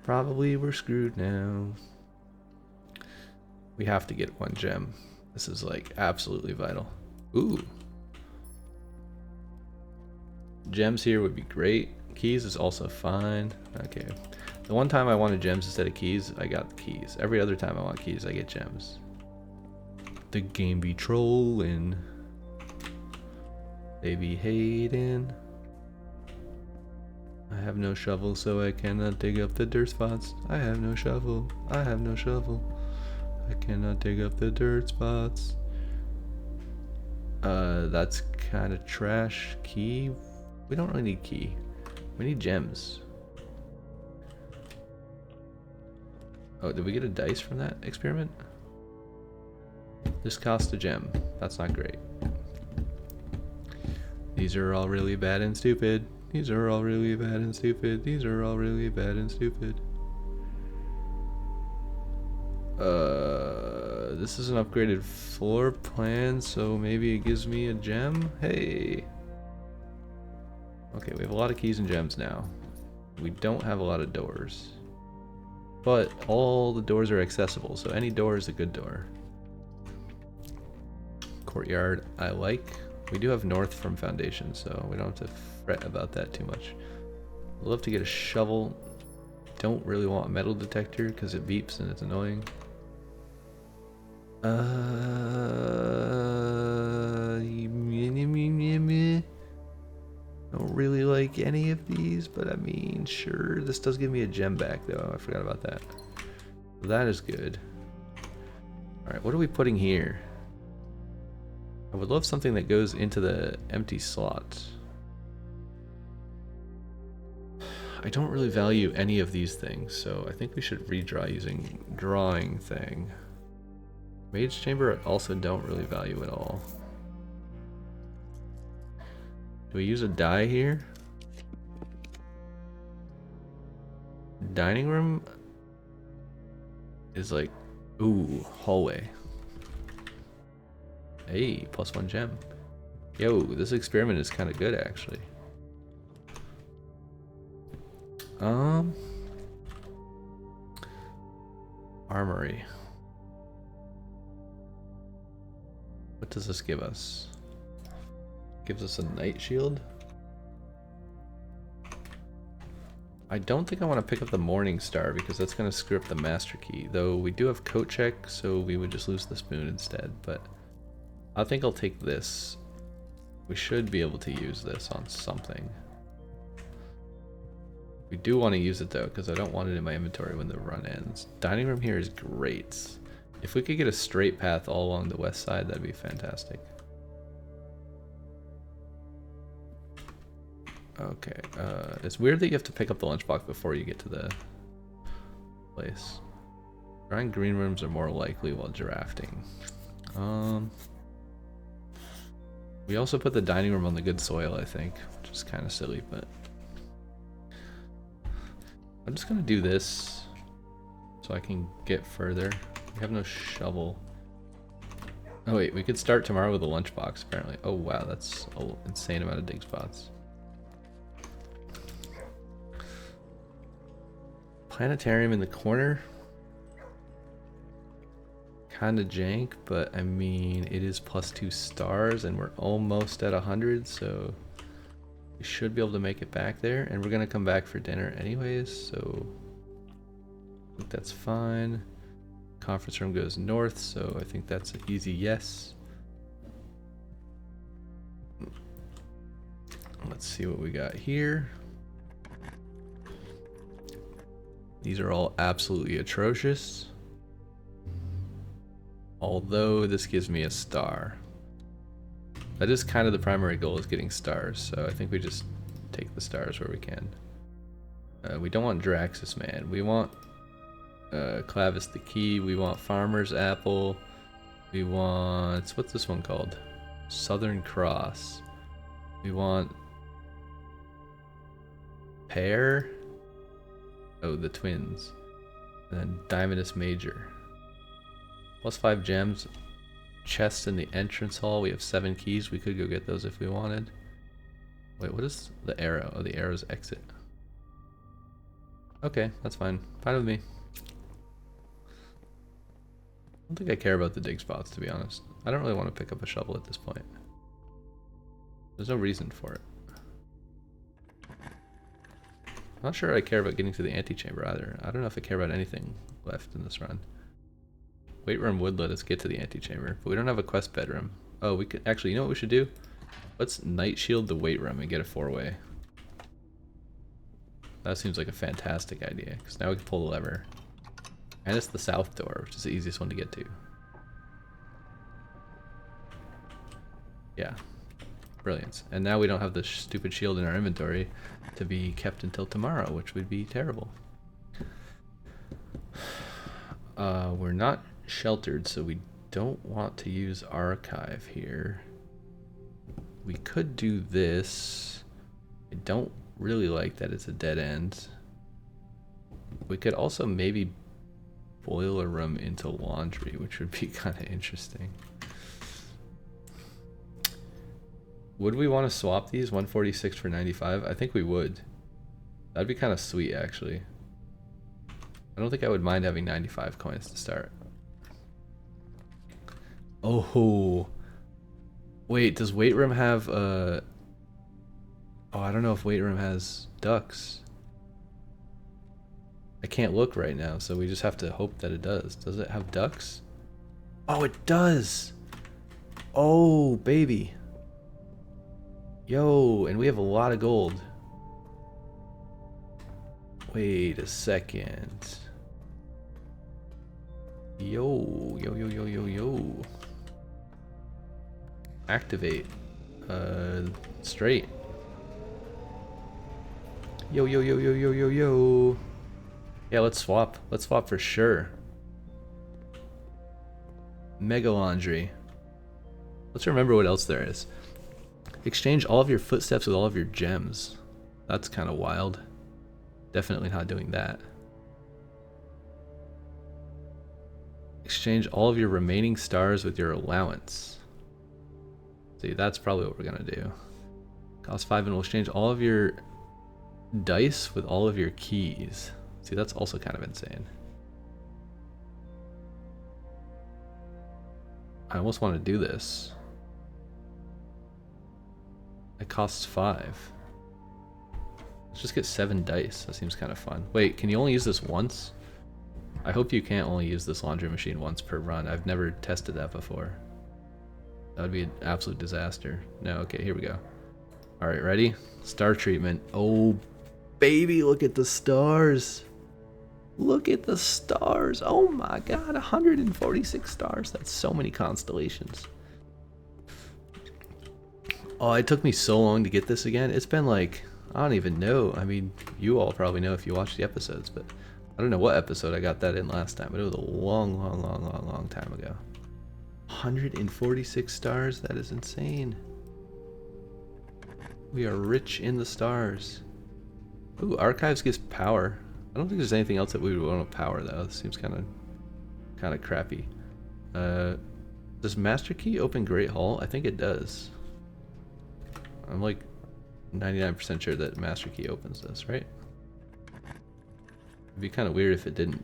Probably we're screwed now. We have to get 1 gem. This is like absolutely vital. Ooh. Gems here would be great. Keys is also fine. Okay. The one time I wanted gems instead of keys, I got the keys. Every other time I want keys, I get gems. The game be trolling. They be hating. I have no shovel, so I cannot dig up the dirt spots. I have no shovel. I have no shovel. I cannot dig up the dirt spots. That's kind of trash. Key? We don't really need key. We need gems. Oh, did we get a dice from that experiment? This cost a gem. That's not great. These are all really bad and stupid. These are all really bad and stupid. These are all really bad and stupid. This is an upgraded floor plan, so maybe it gives me a gem? Hey! Okay, we have a lot of keys and gems now. We don't have a lot of doors. But all the doors are accessible, so any door is a good door. Courtyard, I like. We do have north from foundation, so we don't have to fret about that too much. I'd love to get a shovel. Don't really want a metal detector because it beeps and it's annoying. Don't really like any of these, but I mean, sure. This does give me a gem back, though. I forgot about that. That is good. Alright, what are we putting here? I would love something that goes into the empty slot. I don't really value any of these things, so I think we should redraw using drawing thing. Mage chamber I also don't really value at all. Do we use a die here? Dining room is like, ooh, hallway. Hey, +1 gem. Yo, this experiment is kind of good actually. Armory. What does this give us? Gives us a night shield. I don't think I want to pick up the Morning Star because that's going to screw up the master key. Though we do have coat check, so we would just lose the spoon instead. But I think I'll take this. We should be able to use this on something. We do want to use it though, because I don't want it in my inventory when the run ends. Dining room here is great. If we could get a straight path all along the west side, that'd be fantastic. Okay, it's weird that you have to pick up the lunchbox before you get to the place. Drawing green rooms are more likely while drafting. We also put the dining room on the good soil, I think, which is kind of silly, but I'm just gonna do this so I can get further. We have no shovel. Oh wait, we could start tomorrow with a lunchbox apparently. Oh wow, that's an insane amount of dig spots. Planetarium in the corner. Kinda jank, but I mean, it is +2 stars and we're almost at 100, so we should be able to make it back there. And we're gonna come back for dinner anyways, so I think that's fine. Conference room goes north, so I think that's an easy yes. Let's see what we got here. These are all absolutely atrocious. Although this gives me a star. That is kind of the primary goal, is getting stars, so I think we just take the stars where we can. We don't want Draxus Man. We want Clavis the Key. We want Farmer's Apple. We want... what's this one called? Southern Cross. We want... Pear? Oh, the twins. And then Diamondus Major. +5 gems. Chest in the entrance hall. We have 7 keys. We could go get those if we wanted. Wait, what is the arrow? Oh, the arrow's exit. Okay, that's fine. Fine with me. I don't think I care about the dig spots, to be honest. I don't really want to pick up a shovel at this point. There's no reason for it. not sure I care about getting to the antechamber either. I don't know if I care about anything left in this run. Weight room would let us get to the antechamber, but we don't have a quest bedroom. Oh, we could actually, you know what we should do? Let's night shield the weight room and get a 4-way. That seems like a fantastic idea, because now we can pull the lever. And it's the south door, which is the easiest one to get to. Yeah. Brilliant. And now we don't have the stupid shield in our inventory to be kept until tomorrow, which would be terrible. We're not sheltered, so we don't want to use archive here. We could do this. I don't really like that it's a dead end. We could also maybe boil a room into laundry, which would be kind of interesting. Would we want to swap these 146 for 95? I think we would. That'd be kind of sweet, actually. I don't think I would mind having 95 coins to start. Oh, wait, does weight room have oh, I don't know if weight room has ducks. I can't look right now, so we just have to hope that it does. Does it have ducks? Oh, it does. Oh, baby. Yo, and we have a lot of gold. Wait a second. Yo. Activate. Straight. Yo. Yeah, let's swap. Let's swap for sure. Mega laundry. Let's remember what else there is. Exchange all of your footsteps with all of your gems. That's kind of wild. Definitely not doing that. Exchange all of your remaining stars with your allowance. See, that's probably what we're gonna do. Cost 5 and we'll exchange all of your dice with all of your keys. See, that's also kind of insane. I almost want to do this. It costs 5. Let's just get 7 dice. That seems kind of fun. Wait, can you only use this once? I hope you can't only use this laundry machine once per run. I've never tested that before. That would be an absolute disaster. No, okay, here we go. Alright, ready? Star treatment. Oh, baby, look at the stars. Look at the stars. Oh my god, 146 stars. That's so many constellations. Oh, it took me so long to get this again. It's been like, I don't even know. I mean, you all probably know if you watch the episodes, but I don't know what episode I got that in last time, but it was a long time ago. 146 stars? That is insane. We are rich in the stars. Ooh, archives gives power. I don't think there's anything else that we would want to power though. This seems kind of crappy. Does Master Key open Great Hall? I think it does. I'm like 99% sure that Master Key opens this, right? It'd be kind of weird if it didn't.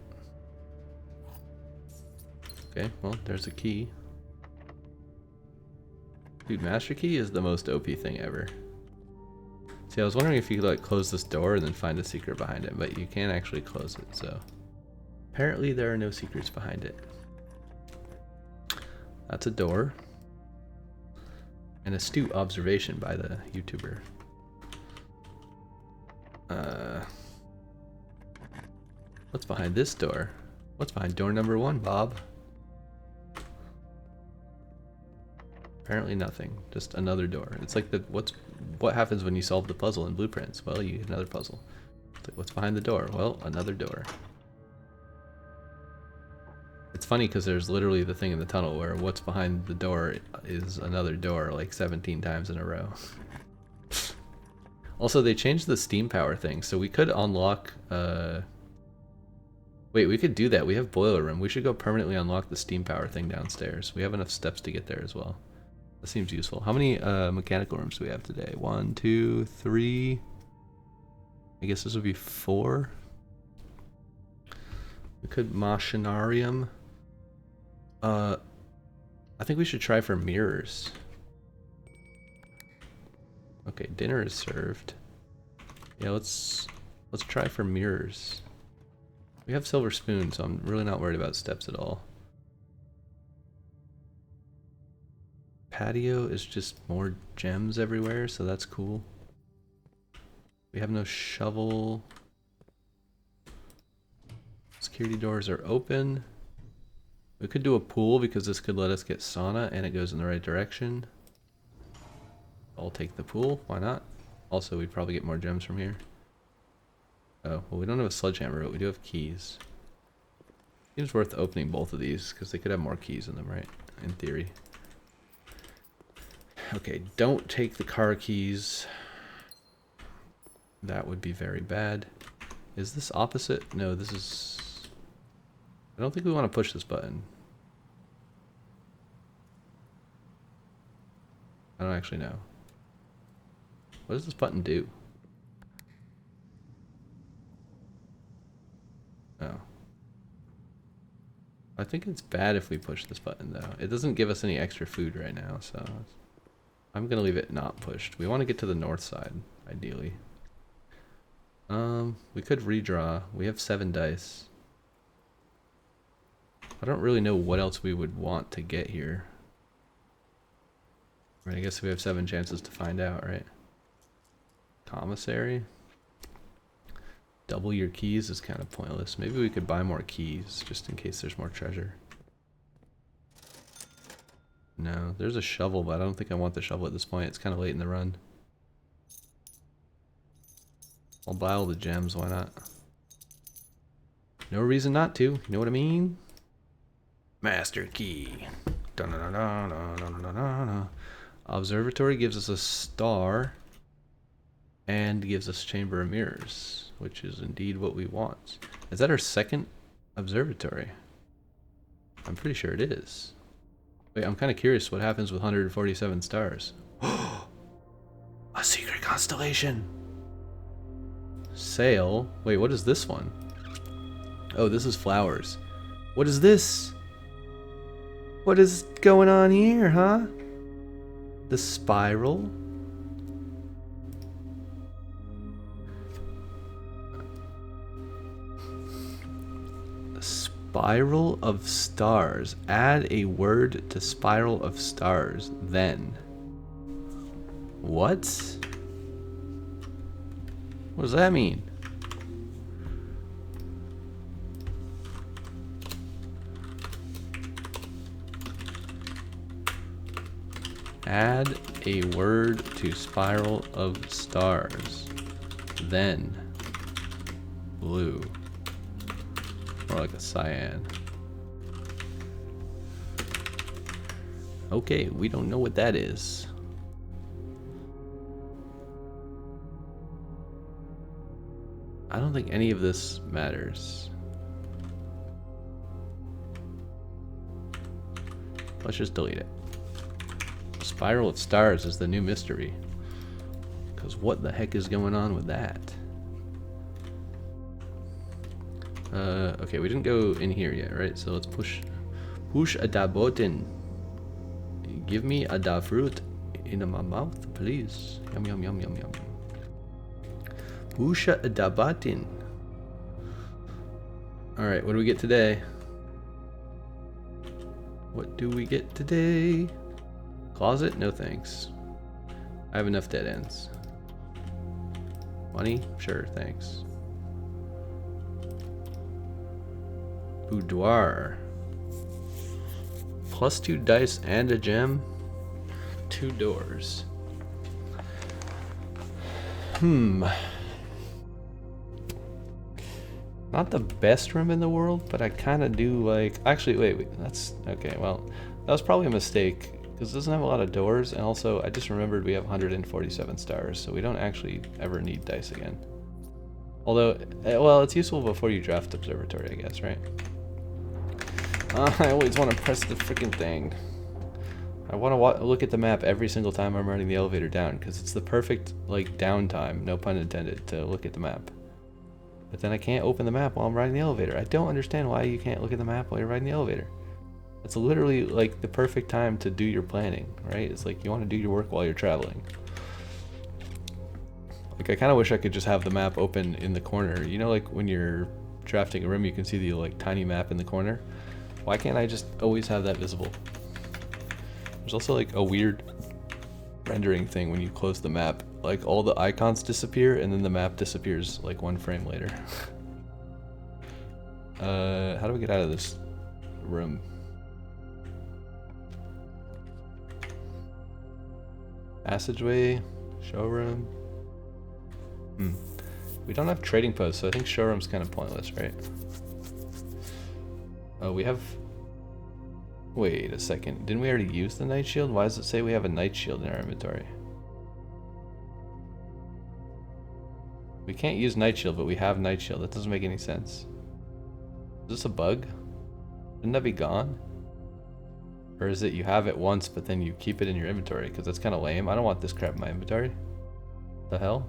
Okay, well, there's a key. Dude, Master Key is the most OP thing ever. See, I was wondering if you could like close this door and then find a secret behind it, but you can't actually close it, so apparently there are no secrets behind it. That's a door. An astute observation by the YouTuber. What's behind this door? What's behind door number 1, Bob? Apparently nothing. Just another door. It's like what happens when you solve the puzzle in Blueprints? Well, you get another puzzle. It's like, what's behind the door? Well, another door. It's funny because there's literally the thing in the tunnel where what's behind the door is another door like 17 times in a row. Also, they changed the steam power thing, so we could unlock... Wait, we could do that. We have boiler room. We should go permanently unlock the steam power thing downstairs. We have enough steps to get there as well. That seems useful. How many mechanical rooms do we have today? 1, 2, 3... I guess this would be 4. We could machinarium. I think we should try for mirrors. Okay, dinner is served. Yeah, let's Let's try for mirrors. We have silver spoons, so I'm really not worried about steps at all. Patio is just more gems everywhere, so that's cool. We have no shovel. Security doors are open. We could do a pool because this could let us get sauna and it goes in the right direction. I'll take the pool, why not? Also, we'd probably get more gems from here. Oh, well, we don't have a sledgehammer, but we do have keys. Seems worth opening both of these because they could have more keys in them, right? In theory. Okay, don't take the car keys. That would be very bad. Is this opposite? No, this is... I don't think we want to push this button. I don't actually know. What does this button do? Oh. I think it's bad if we push this button though. It doesn't give us any extra food right now, so I'm gonna leave it not pushed. We want to get to the north side, ideally. We could redraw. We have 7 dice. I don't really know what else we would want to get here. I mean, I guess we have 7 chances to find out, right? Commissary. Double your keys is kind of pointless. Maybe we could buy more keys just in case there's more treasure. No, there's a shovel, but I don't think I want the shovel at this point. It's kind of late in the run. I'll buy all the gems, why not? No reason not to, you know what I mean? Master key. Observatory gives us a star and gives us chamber of mirrors, which is indeed what we want. Is that our second observatory? I'm pretty sure it is. Wait, I'm kind of curious what happens with 147 stars. A secret constellation. Sail. Wait, what is this one? Oh, this is flowers. What is this? What is going on here, huh? The spiral? Spiral of stars. Add a word to spiral of stars. Then. What? What does that mean? Add a word to spiral of stars. Then. Blue. More like a cyan. Okay, we don't know what that is. I don't think any of this matters. Let's just delete it. Spiral of stars is the new mystery. Because what the heck is going on with that? Okay, we didn't go in here yet, right? So let's push a da button. Give me a da fruit in my mouth, please. Yum yum yum yum yum. Push a da button. All right, what do we get today? What do we get today? Closet? No thanks. I have enough dead ends. Money? Sure, thanks. Boudoir. +2 dice and a gem. 2 doors. Not the best room in the world, but I kind of do like... Actually, wait, that's... Okay, well, that was probably a mistake, because it doesn't have a lot of doors, and also I just remembered we have 147 stars, so we don't actually ever need dice again. Although, well, it's useful before you draft observatory, I guess, right? I always want to press the freaking thing. I want to look at the map every single time I'm running the elevator down, because it's the perfect, like, downtime, no pun intended, to look at the map. But then I can't open the map while I'm riding the elevator. I don't understand why you can't look at the map while you're riding the elevator. It's literally, like, the perfect time to do your planning, right? It's like you want to do your work while you're traveling. Like, I kind of wish I could just have the map open in the corner. You know, like when you're drafting a room, you can see the like tiny map in the corner. Why can't I just always have that visible? There's also like a weird rendering thing when you close the map. Like all the icons disappear and then the map disappears like 1 frame later. How do we get out of this room? Passageway, showroom. We don't have trading posts, so I think showroom's kind of pointless, right? Oh, we have... Wait a second. Didn't we already use the night shield? Why does it say we have a night shield in our inventory? We can't use night shield, but we have night shield. That doesn't make any sense. Is this a bug? Shouldn't that be gone? Or is it you have it once, but then you keep it in your inventory? Because that's kind of lame. I don't want this crap in my inventory. The hell?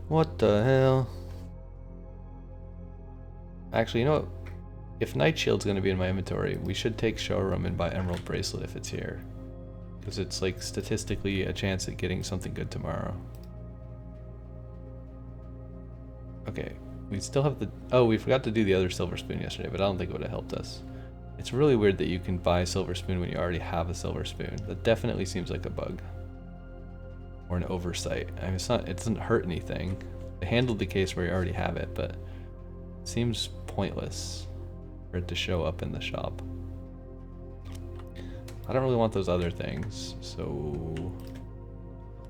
What the hell? Actually, you know what? If Night Shield's going to be in my inventory, we should take Showroom and buy Emerald Bracelet if it's here. Because it's like statistically a chance at getting something good tomorrow. Okay, we still have the... Oh, we forgot to do the other Silver Spoon yesterday, but I don't think it would have helped us. It's really weird that you can buy Silver Spoon when you already have a Silver Spoon. That definitely seems like a bug. Or an oversight. I mean, it doesn't hurt anything. They handled the case where you already have it, but it seems pointless for it to show up in the shop. I don't really want those other things, so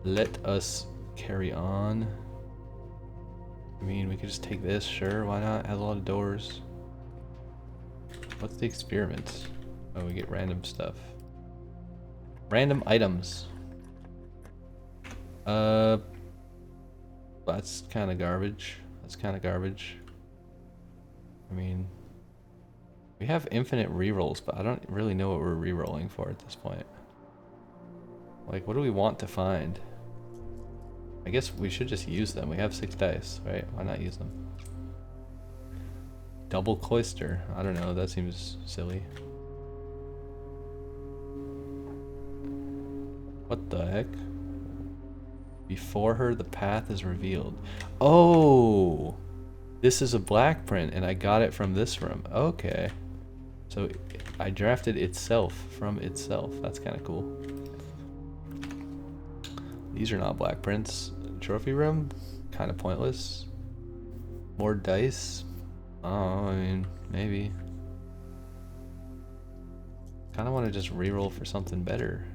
let us carry on. I mean, we could just take this, sure, why not? It has a lot of doors. What's the experiment? Oh, we get random stuff. Random items. That's kind of garbage. That's kind of garbage. I mean, we have infinite rerolls, but I don't really know what we're rerolling for at this point. Like, what do we want to find? I guess we should just use them. We have 6 dice, right? Why not use them? Double cloister. I don't know. That seems silly. What the heck? Before her, the path is revealed. Oh! This is a black print, and I got it from this room. Okay. So I drafted itself from itself. That's kind of cool. These are not black prints. Trophy room? Kind of pointless. More dice? Oh, I mean, maybe. Kind of want to just reroll for something better.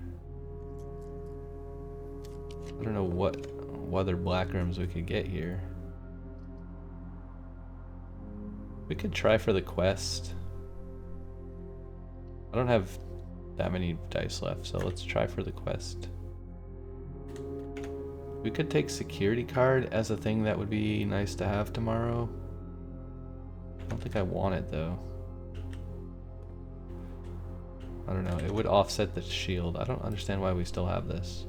I don't know what other black rooms we could get here. We could try for the quest. I don't have that many dice left, so let's try for the quest. We could take security card as a thing that would be nice to have tomorrow. I don't think I want it though. I don't know, it would offset the shield. I don't understand why we still have this.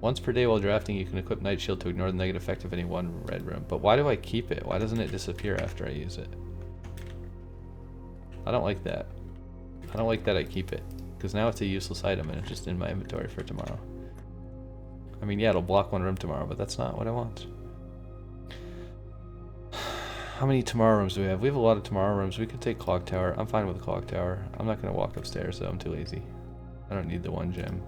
Once per day while drafting, you can equip Night Shield to ignore the negative effect of any one red room. But why do I keep it? Why doesn't it disappear after I use it? I don't like that. I don't like that I keep it. Because now it's a useless item and it's just in my inventory for tomorrow. I mean, yeah, it'll block 1 room tomorrow, but that's not what I want. How many tomorrow rooms do we have? We have a lot of tomorrow rooms. We could take Clock Tower. I'm fine with the Clock Tower. I'm not going to walk upstairs, though. I'm too lazy. I don't need the 1 gem.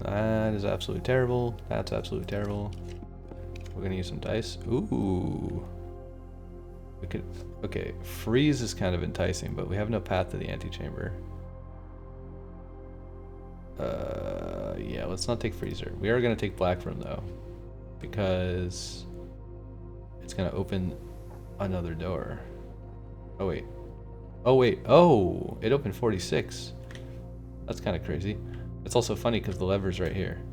That is absolutely terrible. That's absolutely terrible. We're gonna use some dice. Ooh. We could... Okay, freeze is kind of enticing, but we have no path to the antechamber. Yeah, let's not take freezer. We are gonna take black room though, because it's gonna open another door. Oh wait. Oh wait. Oh, it opened 46. That's kind of crazy. It's also funny because the lever's right here.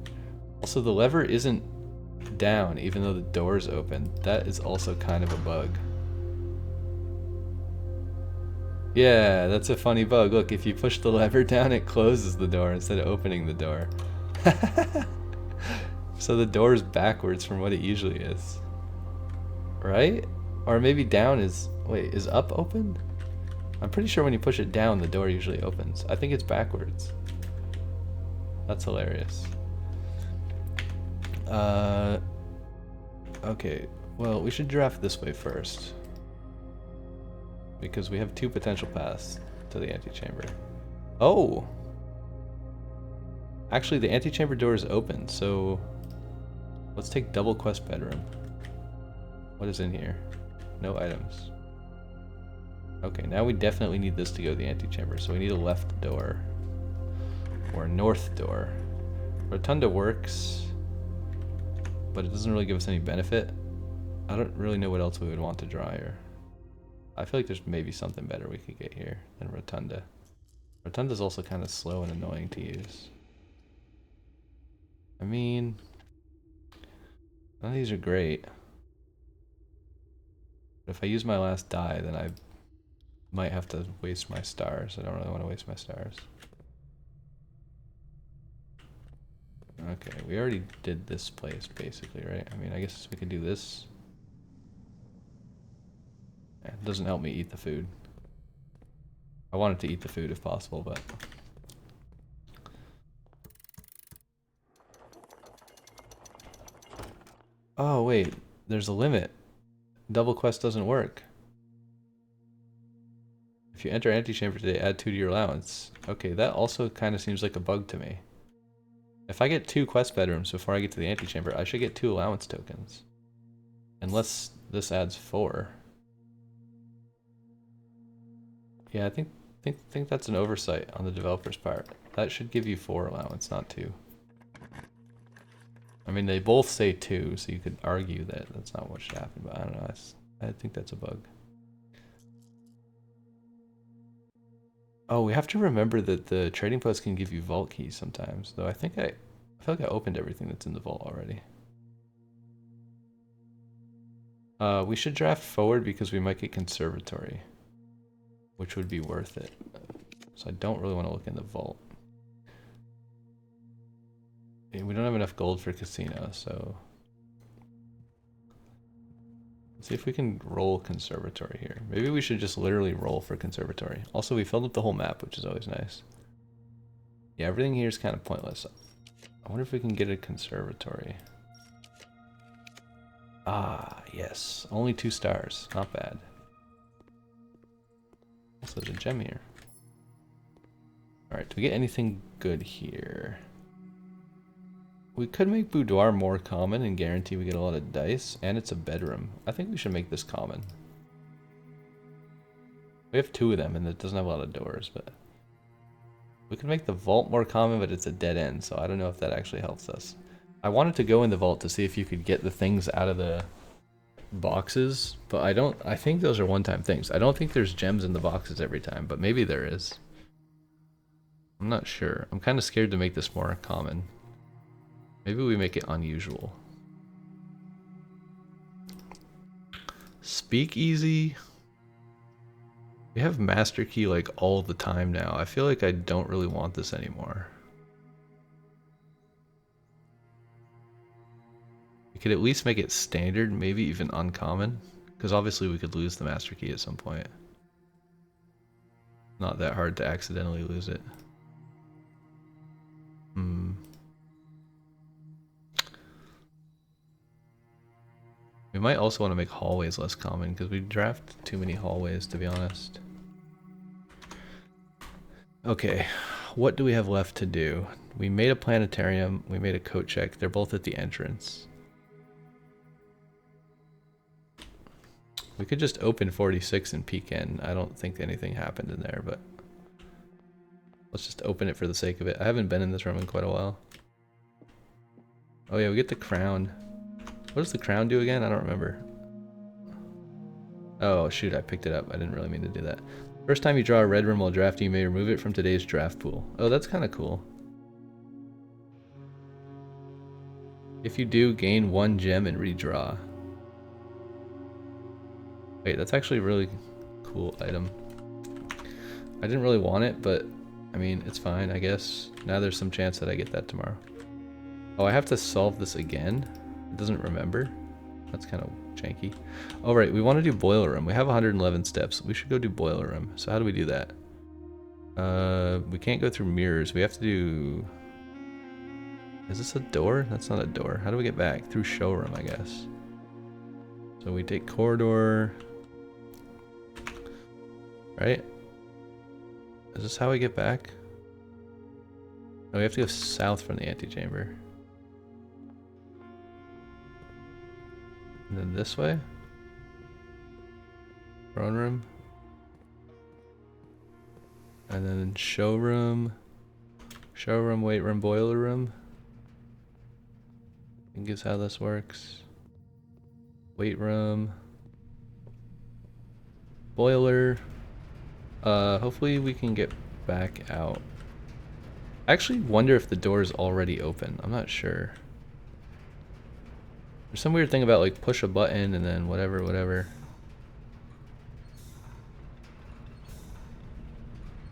Also, the lever isn't down even though the door's open. That is also kind of a bug. Yeah, that's a funny bug. Look, if you push the lever down, it closes the door instead of opening the door. So the door's backwards from what it usually is. Right? Or maybe down is... Wait, is up open? I'm pretty sure when you push it down, the door usually opens. I think it's backwards. That's hilarious. Okay, well, we should draft this way first. Because we have 2 potential paths to the antechamber. Oh! Actually, the antechamber door is open, so let's take double quest bedroom. What is in here? No items. Okay, now we definitely need this to go to the antechamber, so we need a left door. Or a north door. Rotunda works, but it doesn't really give us any benefit. I don't really know what else we would want to draw here. I feel like there's maybe something better we could get here than Rotunda. Rotunda's also kind of slow and annoying to use. I mean, none of these are great. But if I use my last die, then I might have to waste my stars. I don't really want to waste my stars. Okay, we already did this place, basically, right? I mean, I guess we could do this. Yeah, it doesn't help me eat the food. I wanted to eat the food if possible, but... Oh, wait. There's a limit. Double quest doesn't work. If you enter antechamber today, add 2 to your allowance. Okay, that also kind of seems like a bug to me. If I get 2 quest bedrooms before I get to the antechamber, I should get 2 allowance tokens. Unless this adds 4. Yeah, I think that's an oversight on the developer's part. That should give you 4 allowance, not 2. I mean, they both say 2, so you could argue that that's not what should happen, but I don't know. I think that's a bug. Oh, we have to remember that the trading post can give you vault keys sometimes, though I feel like I opened everything that's in the vault already. We should draft forward because we might get conservatory, which would be worth it. So I don't really want to look in the vault. We don't have enough gold for casino, so let's see if we can roll conservatory here. Maybe we should just literally roll for conservatory. Also, we filled up the whole map, which is always nice. Yeah, everything here is kind of pointless. I wonder if we can get a conservatory. Ah, yes. Only 2 stars. Not bad. Also, there's a gem here. Alright, do we get anything good here? We could make boudoir more common and guarantee we get a lot of dice, and it's a bedroom. I think we should make this common. We have 2 of them, and it doesn't have a lot of doors, but... We could make the vault more common, but it's a dead end, so I don't know if that actually helps us. I wanted to go in the vault to see if you could get the things out of the boxes, but I think those are one-time things. I don't think there's gems in the boxes every time, but maybe there is. I'm not sure. I'm kind of scared to make this more common. Maybe we make it unusual. Speakeasy. We have master key like all the time now. I feel like I don't really want this anymore. We could at least make it standard, maybe even uncommon. Because obviously we could lose the master key at some point. Not that hard to accidentally lose it. We might also want to make hallways less common because we draft too many hallways, to be honest. Okay, what do we have left to do? We made a planetarium, we made a coat check. They're both at the entrance. We could just open 46 and peek in. I don't think anything happened in there, but let's just open it for the sake of it. I haven't been in this room in quite a while. Oh yeah, we get the crown. What does the crown do again? I don't remember. Oh shoot, I picked it up. I didn't really mean to do that. First time you draw a red room while drafting, you may remove it from today's draft pool. Oh, that's kind of cool. If you do, gain 1 gem and redraw. Wait, that's actually a really cool item. I didn't really want it, but I mean, it's fine, I guess. Now there's some chance that I get that tomorrow. Oh, I have to solve this again? It doesn't remember? That's kind of janky. Oh, right, we want to do boiler room. We have 111 steps. We should go do boiler room. So how do we do that? We can't go through mirrors. We have to do... Is this a door? That's not a door. How do we get back? Through showroom, I guess. So we take corridor. Right? Is this how we get back? No, we have to go south from the antechamber. And then this way? Throne room. And then showroom. Showroom, weight room, boiler room. I think is how this works. Weight room. Boiler. Hopefully we can get back out. I actually wonder if the door is already open. I'm not sure. There's some weird thing about like push a button and then whatever.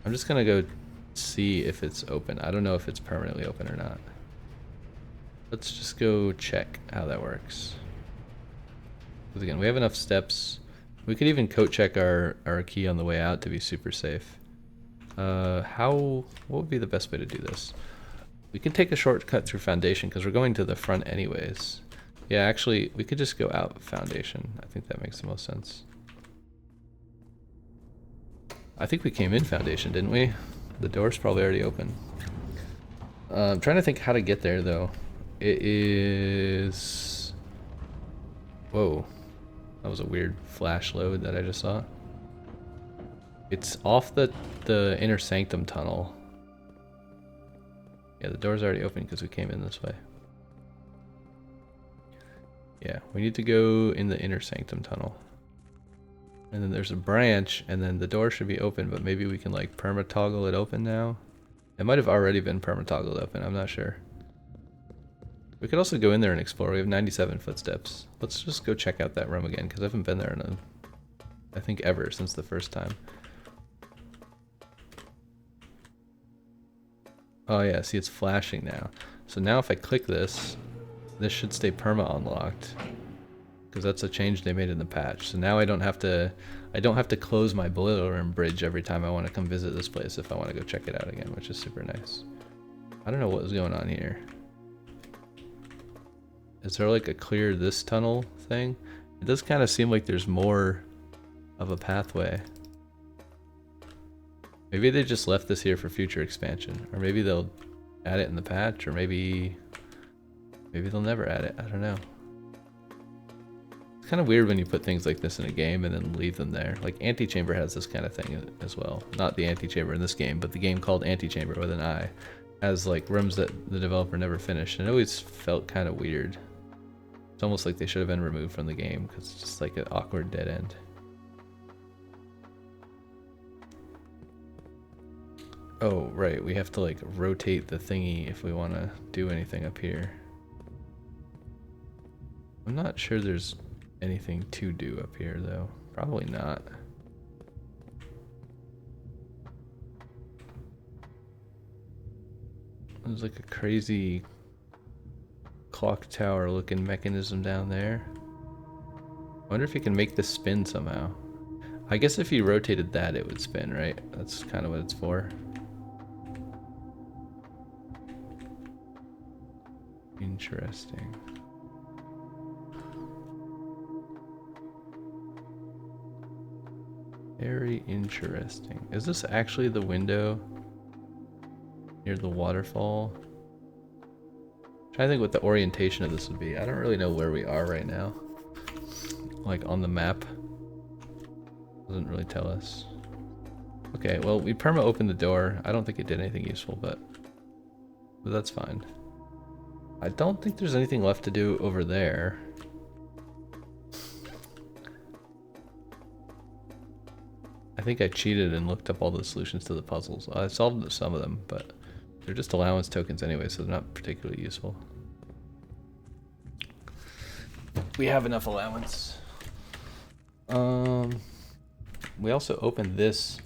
I'm just gonna go see if it's open. I don't know if it's permanently open or not. Let's just go check how that works. Because again, we have enough steps. We could even coat check our key on the way out to be super safe. What would be the best way to do this? We can take a shortcut through foundation because we're going to the front anyways. Yeah, actually, we could just go out foundation. I think that makes the most sense. I think we came in foundation, didn't we? The door's probably already open. I'm trying to think how to get there, though. It is... Whoa. That was a weird flash load that I just saw. It's off the inner sanctum tunnel. Yeah, the door's already open because we came in this way. Yeah, we need to go in the inner sanctum tunnel. And then there's a branch, and then the door should be open, but maybe we can like perma-toggle it open now. It might have already been perma-toggled open, I'm not sure. We could also go in there and explore. We have 97 footsteps. Let's just go check out that room again, because I haven't been there in I think ever since the first time. Oh yeah, see it's flashing now. So now if I click this, this should stay perma unlocked. Because that's a change they made in the patch. So now I don't have to close my boiler room bridge every time I want to come visit this place if I want to go check it out again, which is super nice. I don't know what was going on here. Is there like a clear this tunnel thing? It does kind of seem like there's more of a pathway. Maybe they just left this here for future expansion. Or maybe they'll add it in the patch, or maybe they'll never add it. I don't know. It's kind of weird when you put things like this in a game and then leave them there. Like Antechamber has this kind of thing as well. Not the Antechamber in this game, but the game called Antechamber with an I has like rooms that the developer never finished, and it always felt kind of weird. It's almost like they should have been removed from the game because it's just like an awkward dead end. Oh, right, we have to like rotate the thingy if we want to do anything up here. I'm not sure there's anything to do up here though. Probably not. There's like a crazy clock tower looking mechanism down there. I wonder if you can make this spin somehow. I guess if you rotated that it would spin, right? That's kind of what it's for. Interesting. Very interesting. Is this actually the window near the waterfall? I'm trying to think what the orientation of this would be. I don't really know where we are right now. Like on the map. Doesn't really tell us. Okay, well we perma opened the door. I don't think it did anything useful, but that's fine. I don't think there's anything left to do over there. I think I cheated and looked up all the solutions to the puzzles. I solved some of them, but they're just allowance tokens anyway, so they're not particularly useful. We have enough allowance. We also opened this,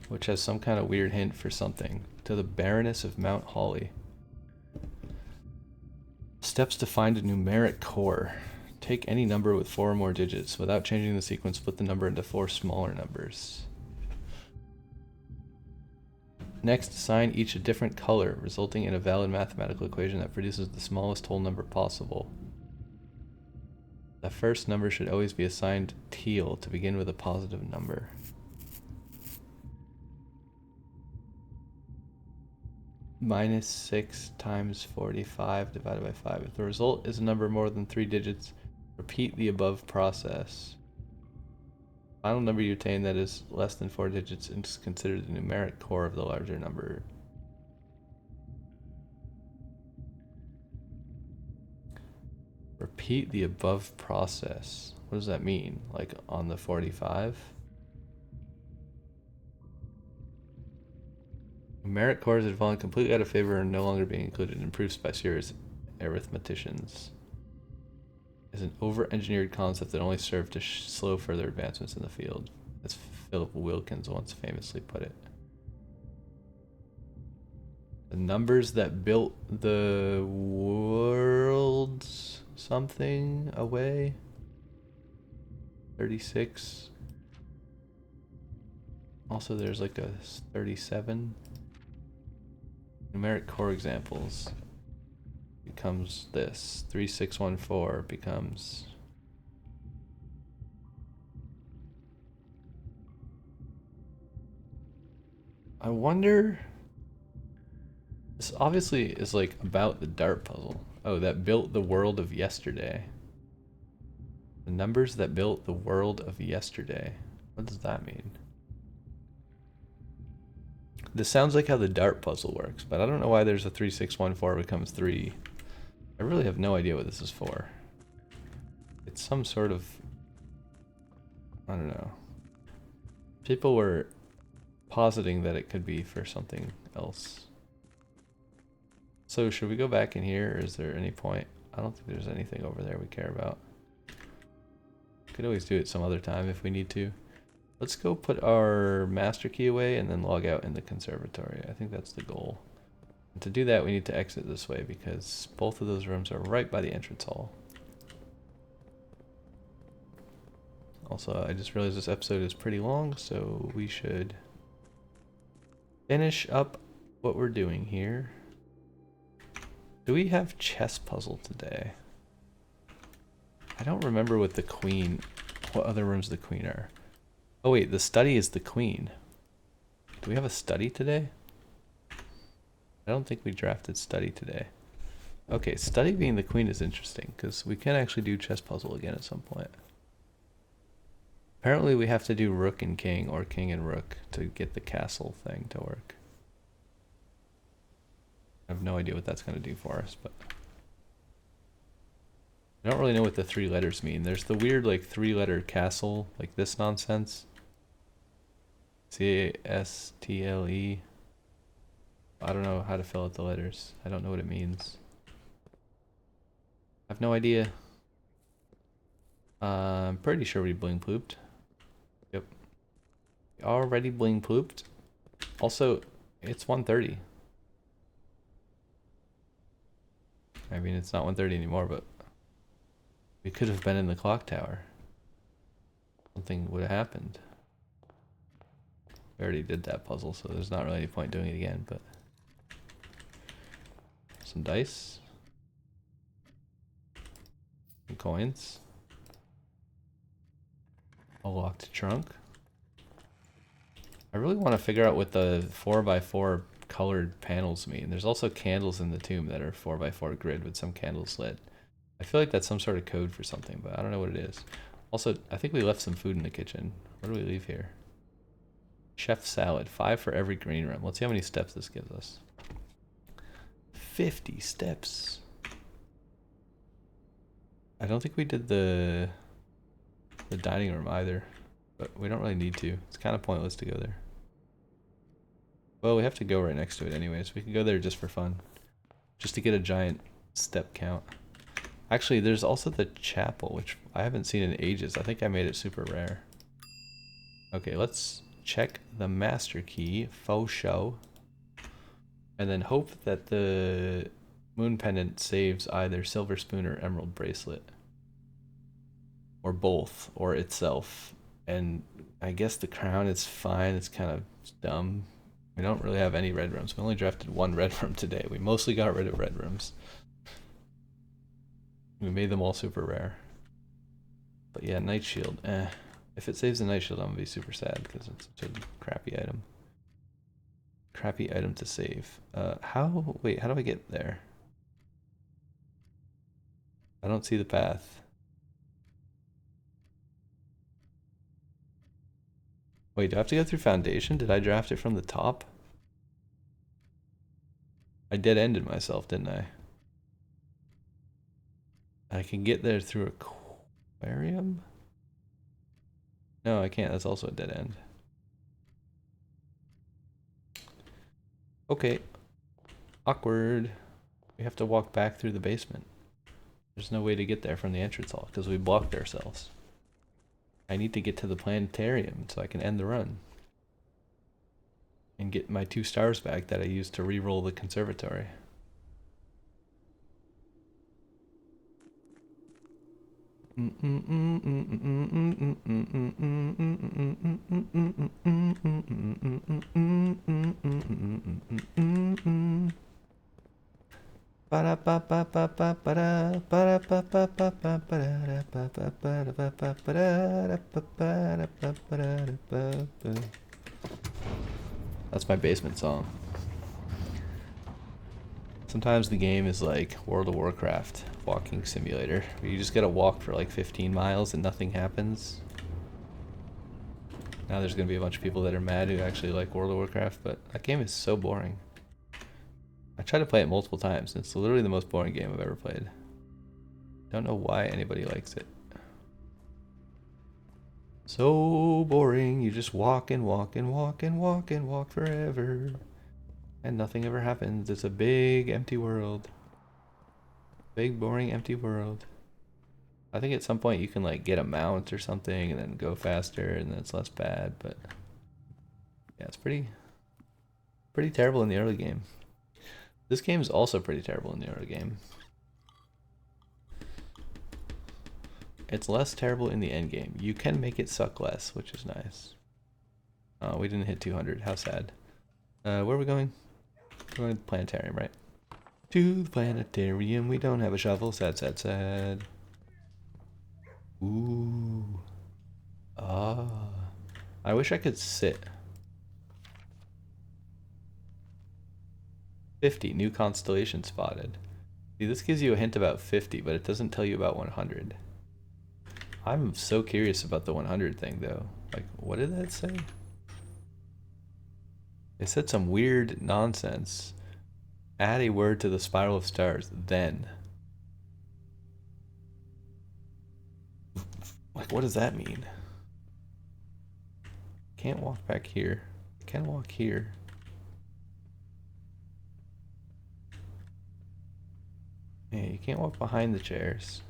which has some kind of weird hint for something. To the Baroness of Mount Holly. Steps to find a numeric core. Take any number with 4 or more digits. Without changing the sequence, split the number into 4 smaller numbers. Next, assign each a different color, resulting in a valid mathematical equation that produces the smallest whole number possible. The first number should always be assigned teal to begin with a positive number. Minus 6 times 45 divided by 5. If the result is a number more than 3 digits, repeat the above process. Final number you obtain that is less than 4 digits is considered the numeric core of the larger number. Repeat the above process. What does that mean? Like on the 45? Numeric cores have fallen completely out of favor and no longer being included in proofs by serious arithmeticians. Is an over-engineered concept that only served to slow further advancements in the field, as Philip Wilkins once famously put it. The numbers that built the world something away. 36. Also, there's like a 37. Numeric core examples becomes this. 3614 becomes... I wonder... This obviously is like about the dart puzzle. Oh, that built the world of yesterday. The numbers that built the world of yesterday. What does that mean? This sounds like how the dart puzzle works, but I don't know why there's a 3614 becomes 3. I really have no idea what this is for. It's some sort of... I don't know. People were positing that it could be for something else. So should we go back in here, or is there any point? I don't think there's anything over there we care about. Could always do it some other time if we need to. Let's go put our master key away and then log out in the conservatory. I think that's the goal. And to do that, we need to exit this way because both of those rooms are right by the entrance hall. Also, I just realized this episode is pretty long, so we should finish up what we're doing here. Do we have chess puzzle today? I don't remember what the queen, what other rooms the queen are. Oh wait, the study is the queen. Do we have a study today? I don't think we drafted study today. Okay, study being the queen is interesting because we can actually do chess puzzle again at some point. Apparently we have to do rook and king or king and rook to get the castle thing to work. I have no idea what that's going to do for us, but I don't really know what the 3 letters mean. There's the weird like 3-letter castle, like this nonsense. C-A-S-T-L-E. I don't know how to fill out the letters. I don't know what it means. I have no idea. I'm pretty sure we bling plooped. Yep. We already bling plooped. Also, it's 1:30. I mean, it's not 1:30 anymore, but we could have been in the clock tower. Something would have happened. We already did that puzzle, so there's not really any point doing it again, but... Some dice. Some coins. A locked trunk. I really want to figure out what the 4x4 colored panels mean. There's also candles in the tomb that are 4x4 grid with some candles lit. I feel like that's some sort of code for something, but I don't know what it is. Also, I think we left some food in the kitchen. What do we leave here? Chef salad, 5 for every green room. Let's see how many steps this gives us. 50 steps. I don't think we did the dining room either, but we don't really need to. It's kind of pointless to go there. Well, we have to go right next to it anyways. We can go there just for fun. Just to get a giant step count. Actually, there's also the chapel, which I haven't seen in ages. I think I made it super rare. Okay, let's check the master key, faux show. And then hope that the moon pendant saves either silver spoon or emerald bracelet. Or both, or itself. And I guess the crown is fine. It's kind of dumb. We don't really have any red rooms. We only drafted one red room today. We mostly got rid of red rooms. We made them all super rare. But yeah, Night Shield. If it saves the Night Shield, I'm gonna be super sad because it's such a crappy item. Crappy item to save. Wait, how do I get there? I don't see the path. Wait, do I have to go through Foundation? Did I draft it from the top? I dead-ended myself, didn't I? I can get there through Aquarium? No, I can't. That's also a dead end. Okay. Awkward. We have to walk back through the basement. There's no way to get there from the entrance hall because we blocked ourselves. I need to get to the planetarium so I can end the run. And get my 2 stars back that I used to re-roll the conservatory. That's my basement song. Sometimes the game is like World of Warcraft walking simulator, where you just gotta walk for like 15 miles and nothing happens. Now there's gonna be a bunch of people that are mad who actually like World of Warcraft, but that game is so boring. I tried to play it multiple times, and it's literally the most boring game I've ever played. Don't know why anybody likes it. So boring, you just walk and walk and walk and walk and walk forever. And nothing ever happens. It's a big empty world. Big boring empty world. I think at some point you can like get a mount or something and then go faster and then it's less bad, but yeah, it's pretty terrible in the early game. This game is also pretty terrible in the early game. It's less terrible in the end game. You can make it suck less, which is nice. Oh, we didn't hit 200. How sad. Where are we going? We're going to the planetarium, right? To the planetarium. We don't have a shovel. Sad, sad, sad. Ooh. Ah. I wish I could sit. 50. New constellation spotted. See, this gives you a hint about 50, but it doesn't tell you about 100. I'm so curious about the 100 thing, though. Like, what did that say? It said some weird nonsense. Add a word to the spiral of stars, then. Like, what does that mean? Can't walk back here. Can walk here. Yeah, you can't walk behind the chairs.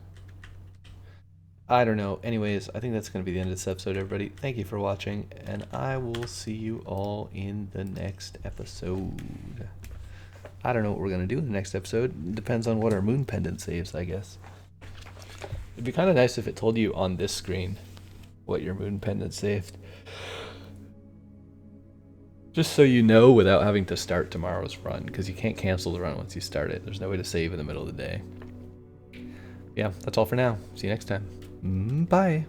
I don't know. Anyways, I think that's going to be the end of this episode, everybody. Thank you for watching, and I will see you all in the next episode. I don't know what we're going to do in the next episode. It depends on what our moon pendant saves, I guess. It'd be kind of nice if it told you on this screen what your moon pendant saved. Just so you know without having to start tomorrow's run, because you can't cancel the run once you start it. There's no way to save in the middle of the day. Yeah, that's all for now. See you next time. Bye.